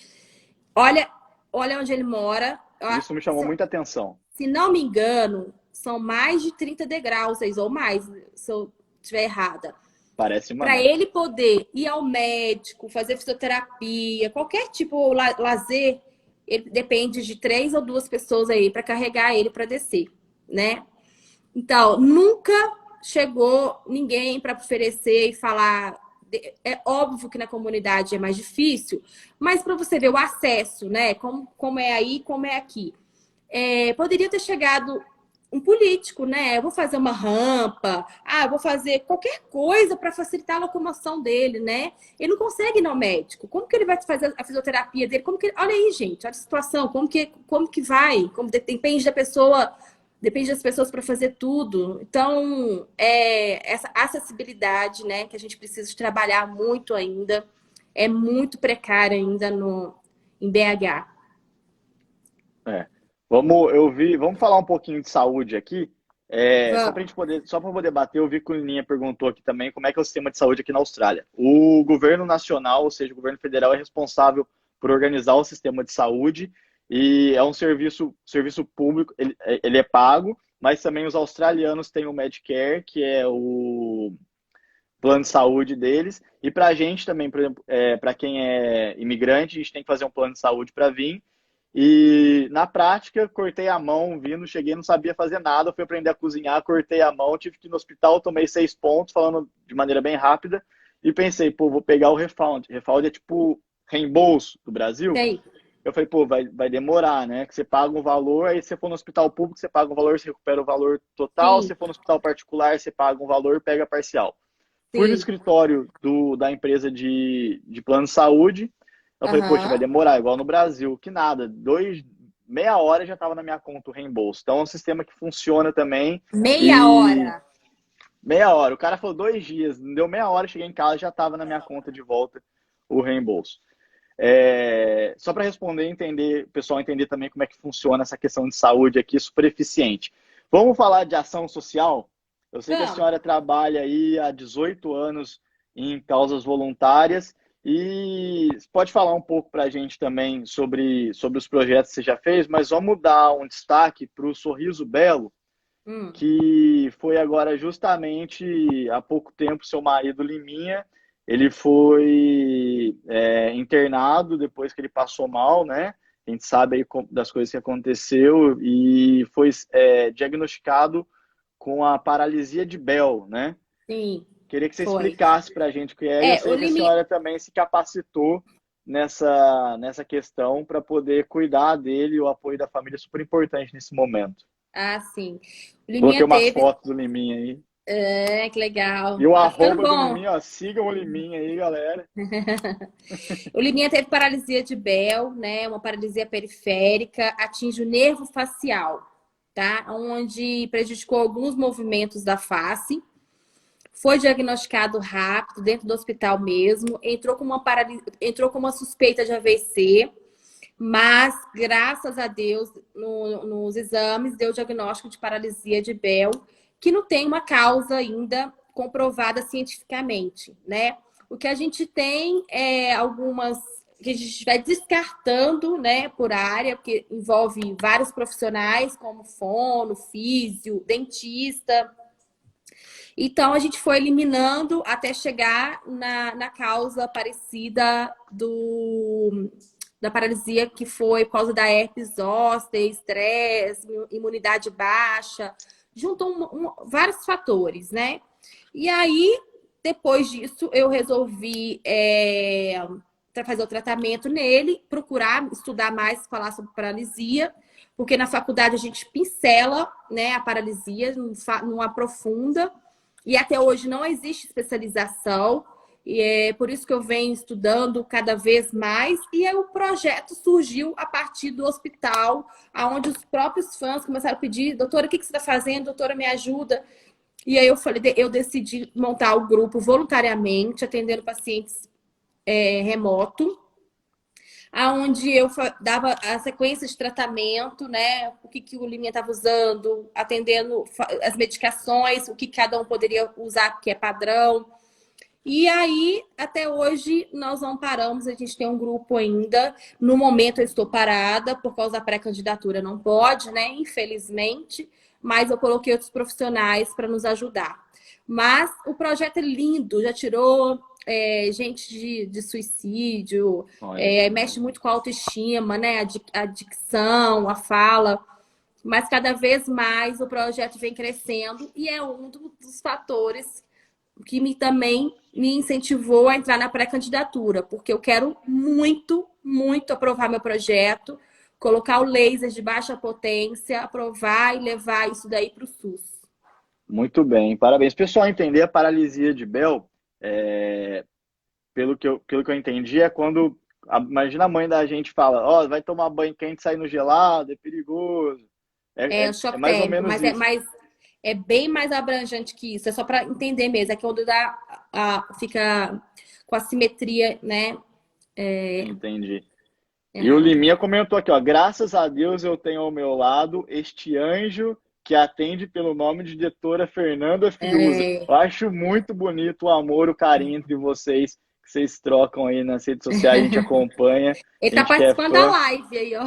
Olha, olha onde ele mora.
Isso me chamou muita atenção.
Se não me engano, são mais de 30 degraus, ou mais, se eu estiver errada.
Parece uma
Para
meta.
ele poder ir ao médico, fazer fisioterapia, qualquer tipo de lazer, ele depende de 3 ou 2 pessoas aí para carregar ele para descer, né? Então, nunca chegou ninguém para oferecer e falar. É óbvio que na comunidade é mais difícil, mas para você ver o acesso, né? Como é aí, como é aqui. Poderia ter chegado um político, né? Eu vou fazer uma rampa, eu vou fazer qualquer coisa para facilitar a locomoção dele, né? Ele não consegue ir no médico. Como que ele vai fazer a fisioterapia dele? Olha aí, gente, olha a situação, como que vai? Depende da pessoa, depende das pessoas para fazer tudo. Então, essa acessibilidade, né, que a gente precisa trabalhar muito ainda, é muito precária ainda em BH.
É. Vamos falar um pouquinho de saúde aqui.
Vamos.
Só para poder bater, eu vi que o Lininha perguntou aqui também como é que é o sistema de saúde aqui na Austrália. O governo nacional, ou seja, o governo federal, é responsável por organizar o sistema de saúde e é um serviço público, ele é pago, mas também os australianos têm o Medicare, que é o plano de saúde deles, e para a gente também, por exemplo, para quem é imigrante, a gente tem que fazer um plano de saúde para vir. E na prática, cortei a mão vindo, cheguei, não sabia fazer nada, fui aprender a cozinhar, cortei a mão, tive que ir no hospital, tomei 6 pontos, falando de maneira bem rápida, e pensei, pô, vou pegar o refund. Refund é tipo reembolso do Brasil.
Tem.
Eu falei, pô, vai demorar, né? Que você paga um valor, aí se você for no hospital público, você paga um valor, você recupera o valor total, se
Sim,
você for no hospital particular, você paga um valor, pega parcial. Fui no
sim.
escritório da empresa de plano de saúde. Eu falei, poxa, vai
Aham.
demorar, igual no Brasil. Que nada, meia hora já estava na minha conta o reembolso. Então é um sistema que funciona também.
Meia
E
hora.
meia hora, o cara falou 2 dias, não deu meia hora, cheguei em casa já estava na minha conta de volta o reembolso. Só para responder, o pessoal entender também como é que funciona essa questão de saúde aqui, super eficiente. Vamos falar de ação social? Eu sei que a
Vamos.
senhora trabalha aí há 18 anos em causas voluntárias e pode falar um pouco para a gente também sobre os projetos que você já fez, mas vamos dar um destaque para o Sorriso Belo,
Hum.
que foi agora justamente há pouco tempo seu marido Liminha Ele foi internado depois que ele passou mal, né? A gente sabe aí das coisas que aconteceu e foi diagnosticado com a paralisia de Bell, né?
Sim,
Queria que você
foi.
explicasse para a gente o que é. E eu
É, o
sei que a
limite.
senhora também se capacitou nessa questão para poder cuidar dele, o apoio da família é super importante nesse momento.
Ah, sim. O
Coloquei
Liminha
umas
teve.
fotos do Liminha aí.
É, que
E
legal.
o
Tá ficando
arroba do
bom.
Liminha, ó, sigam o Liminha aí, galera.
O Liminha teve paralisia de Bell, né? Uma paralisia periférica, atinge o nervo facial, tá? Onde prejudicou alguns movimentos da face. Foi diagnosticado rápido, dentro do hospital mesmo. Entrou com uma suspeita de AVC, mas, graças a Deus, nos exames, deu o diagnóstico de paralisia de Bell, que não tem uma causa ainda comprovada cientificamente, né? O que a gente tem é algumas que a gente vai descartando, né, por área, porque envolve vários profissionais, como fono, físio, dentista. Então, a gente foi eliminando até chegar na causa parecida da paralisia, que foi por causa da herpes zoster, estresse, imunidade baixa, juntou vários fatores, né? E aí, depois disso, eu resolvi fazer o tratamento nele, procurar estudar mais, falar sobre paralisia, porque na faculdade a gente pincela, né, a paralisia, não aprofunda, e até hoje não existe especialização. E é por isso que eu venho estudando cada vez mais. E aí o projeto surgiu a partir do hospital, onde os próprios fãs começaram a pedir: doutora, o que você está fazendo? Doutora, me ajuda. E aí eu decidi montar o grupo voluntariamente, atendendo pacientes remoto, aonde eu dava a sequência de tratamento, né? O que o Liminha estava usando, atendendo as medicações, o que cada um poderia usar, que é padrão. E aí, até hoje, nós não paramos, a gente tem um grupo ainda. No momento, eu estou parada, por causa da pré-candidatura, não pode, né? Infelizmente, mas eu coloquei outros profissionais para nos ajudar. Mas o projeto é lindo, já tirou gente de suicídio,
Olha,
mexe muito com a autoestima, né? A dicção, a fala. Mas cada vez mais o projeto vem crescendo e é um dos fatores que também me incentivou a entrar na pré-candidatura, porque eu quero muito, muito aprovar meu projeto, colocar o laser de baixa potência, aprovar e levar isso daí para o SUS.
muito bem, parabéns. Pessoal, entender a paralisia de Bell, é, pelo que eu entendi, é quando, imagina a mãe da gente fala, ó, vai tomar banho quente, sair no gelado, é perigoso.
É o
É
choque
mais ou
térmico,
menos
mas
isso.
é bem mais abrangente que isso. É só para entender mesmo. É que quando fica com a simetria, né?
Entendi. E o
Errada.
Liminha comentou aqui, ó, graças a Deus eu tenho ao meu lado este anjo que atende pelo nome de doutora Fernanda Fiuza.
É,
Eu acho muito bonito o amor, o carinho entre vocês, que vocês trocam aí nas redes sociais, a gente acompanha,
ele
a
tá
gente que é
participando da
fã.
live aí, ó.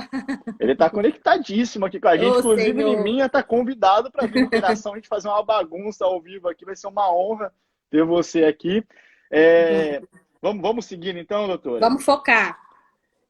Ele está conectadíssimo aqui com a gente,
Ô,
inclusive o
Senhor.
Liminha está convidado para vir no Operação, a gente fazer uma bagunça ao vivo aqui, vai ser uma honra ter você aqui. Vamos seguindo então, doutora?
Vamos focar.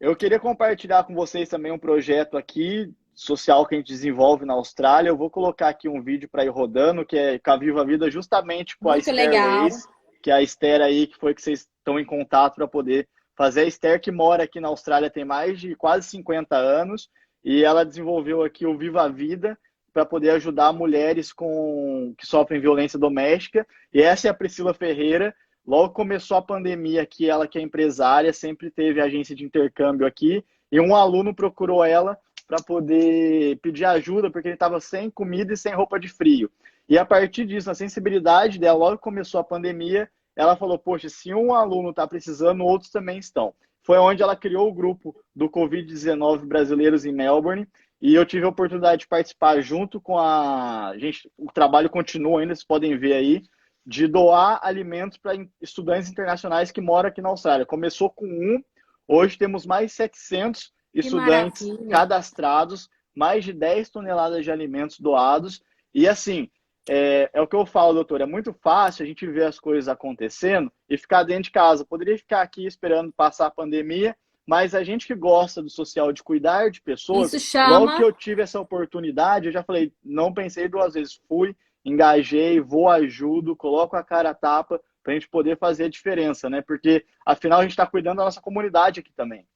Eu queria compartilhar com vocês também um projeto aqui social que a gente desenvolve na Austrália. Eu vou colocar aqui um vídeo para ir rodando, que é com a Viva a Vida, justamente com a
Muito
Esther
legal.
Reis, que é a Esther aí, que foi que vocês estão em contato para poder fazer. A Esther, que mora aqui na Austrália, tem mais de quase 50 anos, e ela desenvolveu aqui o Viva a Vida para poder ajudar mulheres que sofrem violência doméstica. E essa é a Priscila Ferreira. Logo começou a pandemia aqui, ela que é empresária, sempre teve agência de intercâmbio aqui, e um aluno procurou ela para poder pedir ajuda, porque ele estava sem comida e sem roupa de frio. E a partir disso, a sensibilidade dela, logo que começou a pandemia, ela falou, poxa, se um aluno está precisando, outros também estão. Foi onde ela criou o grupo do Covid-19 brasileiros em Melbourne, e eu tive a oportunidade de participar junto com a gente, o trabalho continua ainda, vocês podem ver aí, de doar alimentos para estudantes internacionais que moram aqui na Austrália. Começou com hoje temos mais 700
Que
estudantes
maravilha.
cadastrados, mais de 10 toneladas de alimentos doados. E assim, é o que eu falo, doutor, é muito fácil a gente ver as coisas acontecendo e ficar dentro de casa. Poderia ficar aqui esperando passar a pandemia, mas a gente que gosta do social, de cuidar de pessoas,
Isso
logo que
chama...
eu tive essa oportunidade, eu já falei, não pensei duas vezes, fui, engajei, vou, ajudo, coloco a cara a tapa para a gente poder fazer a diferença, né? Porque, afinal, a gente está cuidando da nossa comunidade aqui também.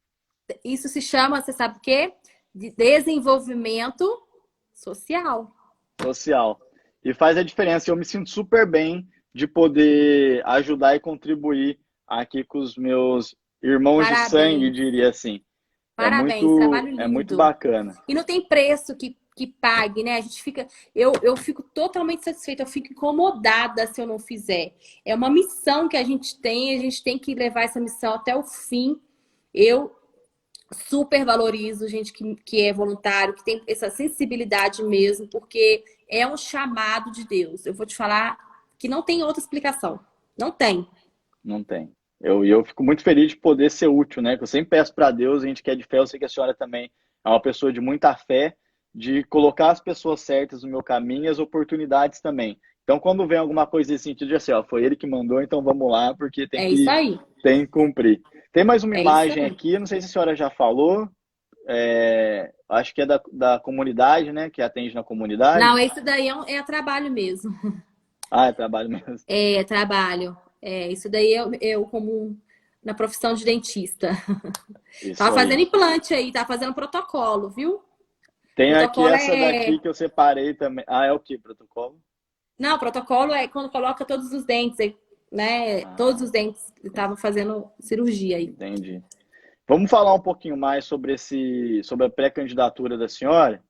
Isso se chama, você sabe o quê? De desenvolvimento social.
Social. E faz a diferença. Eu me sinto super bem de poder ajudar e contribuir aqui com os meus irmãos de sangue,
Parabéns.
diria assim.
Parabéns, trabalho
É muito
lindo.
bacana.
E não tem preço que pague, né? A gente fica. Eu fico totalmente satisfeita, eu fico incomodada se eu não fizer. É uma missão que a gente tem que levar essa missão até o fim. Eu super valorizo gente que é voluntário, que tem essa sensibilidade mesmo, porque é um chamado de Deus. Eu vou te falar que não tem outra explicação. Não tem.
Não tem. Eu fico muito feliz de poder ser útil, né? Que eu sempre peço para Deus, a gente que é de fé, eu sei que a senhora também é uma pessoa de muita fé, de colocar as pessoas certas no meu caminho e as oportunidades também. Então, quando vem alguma coisa nesse sentido, de assim, ó, foi ele que mandou, então vamos lá, porque
É isso aí.
tem que cumprir. Tem mais uma
É isso
imagem
aí.
aqui, não sei se a senhora já falou, acho que é da comunidade, né? Que atende na
Não,
comunidade.
esse daí é trabalho mesmo.
Ah, é trabalho mesmo.
É trabalho. É, isso daí eu como na profissão de dentista.
Isso
Tava fazendo
aí.
implante aí, tava fazendo protocolo, viu?
Tem aqui
Protocolo
essa daqui
é.
que eu separei também. Ah, é o que? Protocolo?
Não, protocolo é quando coloca todos os dentes, né? Todos
Ah,
os dentes que
sim,
estavam fazendo cirurgia aí.
entendi. Vamos falar um pouquinho mais sobre a pré-candidatura da senhora,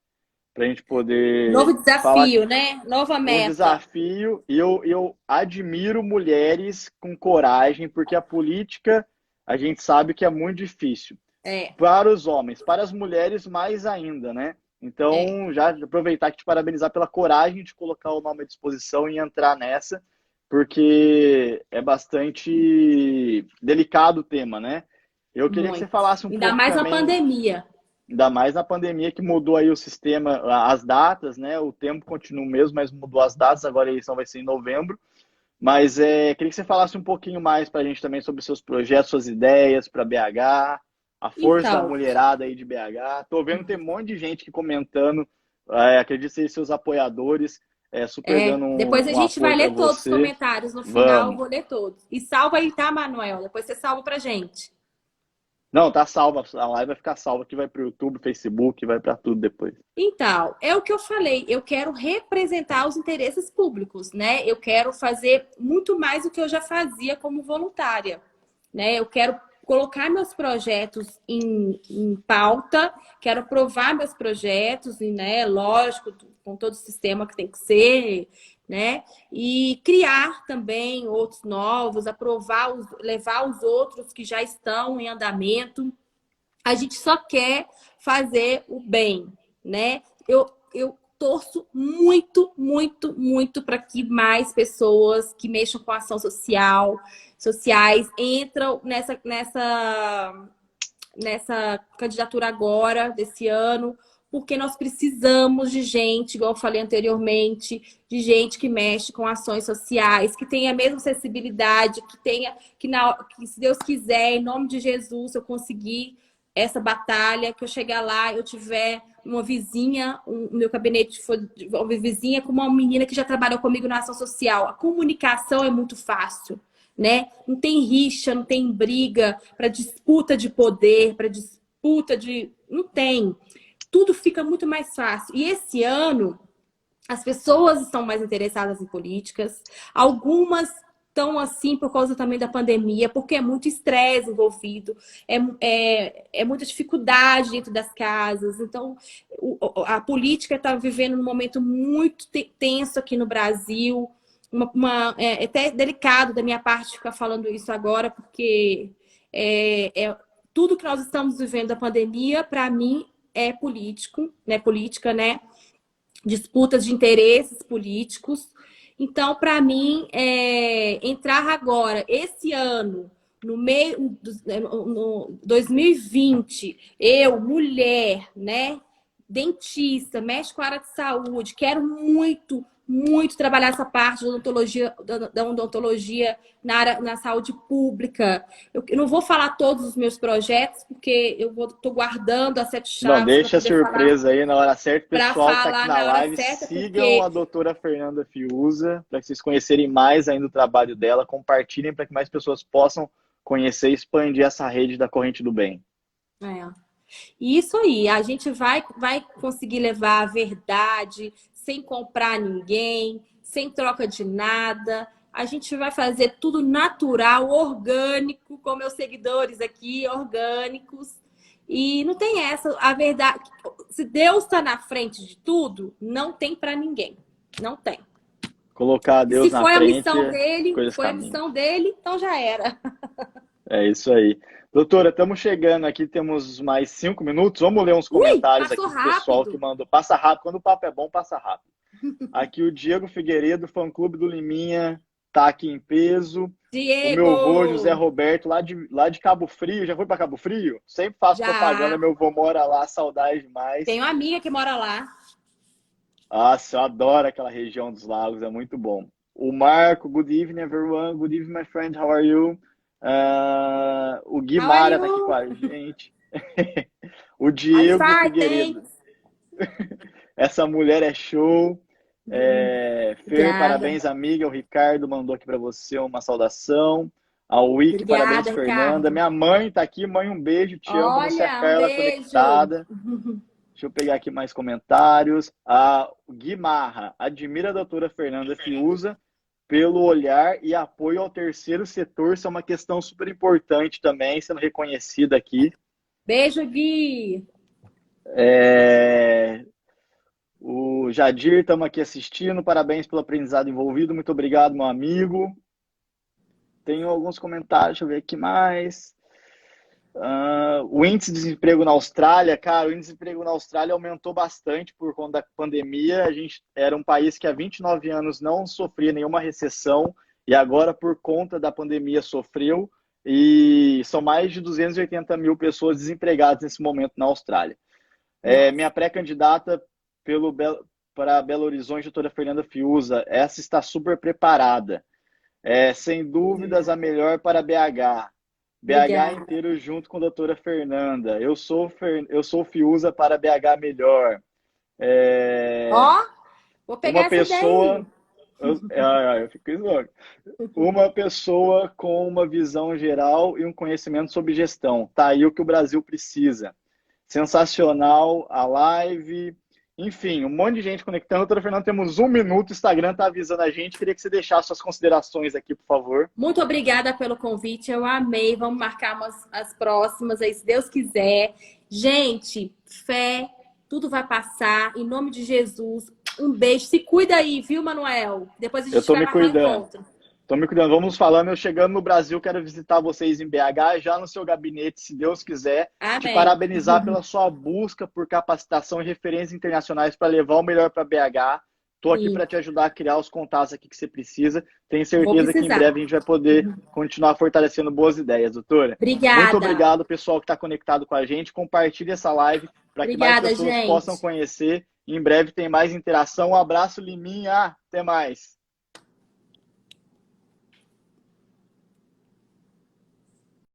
para a gente
Novo
poder falar
desafio, né? Nova
o
meta.
desafio. E eu admiro mulheres com coragem, porque a política a gente sabe que é muito difícil.
É,
Para os homens, para as mulheres mais ainda, né?
é.
Então, já aproveitar e te parabenizar pela coragem de colocar o nome à disposição e entrar nessa, porque é bastante delicado o tema, né? Eu queria que você
Muito.
falasse um
Ainda
pouco
mais na
também,
pandemia.
ainda mais na pandemia que mudou aí o sistema, as datas, né? O tempo continua o mesmo, mas mudou as datas, agora a eleição vai ser em novembro. Mas queria que você falasse um pouquinho mais para a gente também sobre seus projetos, suas ideias para BH, a força da
Então,
mulherada aí de BH. Tô vendo que tem um monte de gente que comentando, acredito ser seus apoiadores, super dando
depois a
um
gente vai
apoio para
ler todos os
você.
comentários no final, eu
Vamos.
vou ler todos. E salva aí, tá, Manuel? Depois você salva pra gente.
Não, tá salva, a live vai ficar salva, que vai para o YouTube, Facebook, vai para tudo depois.
Então, é o que eu falei, eu quero representar os interesses públicos, né? Eu quero fazer muito mais do que eu já fazia como voluntária, né? Eu quero colocar meus projetos em pauta, quero aprovar meus projetos, e, né? Lógico, com todo o sistema que tem que ser, né? E criar também outros novos, aprovar, levar os outros que já estão em andamento. A gente só quer fazer o bem, né? Eu torço muito, muito, muito para que mais pessoas que mexam com ação sociais entram nessa candidatura agora, desse ano, porque nós precisamos de gente, igual eu falei anteriormente, de gente que mexe com ações sociais, que tenha a mesma sensibilidade, que se Deus quiser, em nome de Jesus, eu conseguir essa batalha, que eu chegar lá, eu tiver uma vizinha, meu gabinete for uma vizinha com uma menina que já trabalhou comigo na ação social. A comunicação é muito fácil, né? Não tem rixa, não tem briga para disputa de poder, para disputa de... Não tem. Tudo fica muito mais fácil. E esse ano, as pessoas estão mais interessadas em políticas. Algumas estão assim por causa também da pandemia, porque é muito estresse envolvido, é muita dificuldade dentro das casas. Então, a política está vivendo um momento muito tenso aqui no Brasil. É até delicado da minha parte ficar falando isso agora, porque tudo que nós estamos vivendo da pandemia, para mim, é político, né? Política, né? Disputas de interesses políticos. Então, para mim, entrar agora, esse ano, no meio no 2020, eu, mulher, né, dentista, mexe com a área de saúde, quero muito, muito trabalhar essa parte da odontologia na área, na saúde pública. Eu não vou falar todos os meus projetos, porque tô guardando as 7
Não,
chaves
deixa a
para poder falar,
surpresa aí na hora certa.
para
Pessoal que tá aqui
falar
na
na hora
live,
certa,
sigam a
porque
doutora Fernanda Fiuza, para que vocês conhecerem mais ainda o trabalho dela, compartilhem para que mais pessoas possam conhecer e expandir essa rede da corrente do bem.
é. E isso aí, a gente vai conseguir levar a verdade sem comprar ninguém, sem troca de nada. A gente vai fazer tudo natural, orgânico, com meus seguidores aqui, orgânicos. E não tem essa, a verdade. Se Deus está na frente de tudo, não tem para ninguém. Não tem.
Colocar
E se
Deus na
foi a
frente,
missão dele,
coisas
foi a
caminham.
missão dele, então já era.
É isso aí. Doutora, estamos chegando aqui, temos mais 5 minutos. Vamos ler uns
Ui,
comentários
passou
aqui do pessoal que
rápido.
mandou. Passa rápido, quando o papo é bom, passa rápido. Aqui o Diego Figueiredo, fã-clube do Liminha, tá aqui em peso. O meu avô, José
Diego,
Roberto, lá de Cabo Frio. Já foi para Cabo Frio? Sempre faço propaganda,
já.
meu avô mora lá, saudade demais.
Tenho uma amiga que mora lá.
Nossa, eu adoro aquela região dos lagos, é muito bom. O Marco, good evening everyone, good evening my friend, how are you? O Gui
How are
Mara tá aqui com
you?
a gente. O
I'm
Diego
fine,
Figueiredo,
thanks.
essa mulher é show. Fer,
Obrigada.
parabéns, amiga. O Ricardo mandou aqui para você uma saudação. A Wiki, parabéns,
Obrigada,
Fernanda.
Ricardo.
Minha mãe tá aqui, mãe, um beijo, te amo. Você é a
Olha, um
Carla
beijo.
conectada. Deixa eu pegar aqui mais comentários. O Gui Marra, admira a doutora Fernanda Fiuza pelo olhar e apoio ao terceiro setor. Isso é uma questão super importante também, sendo reconhecida aqui.
Beijo, Gui.
O Jadir, estamos aqui assistindo. Parabéns pelo aprendizado envolvido. Muito obrigado, meu amigo. Tenho alguns comentários, deixa eu ver aqui mais. O índice de desemprego na Austrália, cara, o índice de desemprego na Austrália aumentou bastante por conta da pandemia. A gente era um país que há 29 anos não sofria nenhuma recessão e agora, por conta da pandemia, sofreu. E são mais de 280 mil pessoas desempregadas nesse momento na Austrália. Minha pré-candidata para Belo Horizonte, doutora Fernanda Fiuza, essa está super preparada. Sem dúvidas, a melhor para BH. BH
Obrigada.
inteiro junto com a doutora Fernanda. Eu sou Fiuza para BH melhor.
Ó, vou
Uma
pegar essa ideia aí.
pessoa. Eu fico louco. Uma pessoa com uma visão geral e um conhecimento sobre gestão. Tá aí o que o Brasil precisa. Sensacional a live. Enfim, um monte de gente conectando. Doutora Fernanda, temos 1 minuto. O Instagram está avisando a gente. Queria que você deixasse suas considerações aqui, por favor.
Muito obrigada pelo convite, eu amei. Vamos marcar as próximas aí, se Deus quiser. Gente, fé, tudo vai passar. Em nome de Jesus, um beijo. Se cuida aí, viu, Manuel? Depois a
Eu
gente
estou
vai
me
marcar um
cuidando.
encontro.
Estou me cuidando. Vamos falando. Eu chegando no Brasil, quero visitar vocês em BH, já no seu gabinete, se Deus quiser. Te
Amém.
parabenizar pela sua busca por capacitação e referências internacionais para levar o melhor para BH. Estou aqui
Sim,
para te ajudar a criar os contatos aqui que você precisa. Tenho
vou
certeza que em
precisar.
breve a gente vai poder continuar fortalecendo boas ideias, doutora. Muito
Obrigada.
obrigado, pessoal que está conectado com a gente. Compartilhe essa live para que mais
Obrigada,
pessoas possam
gente.
conhecer. Em breve tem mais interação. Um abraço, Liminha. Até mais.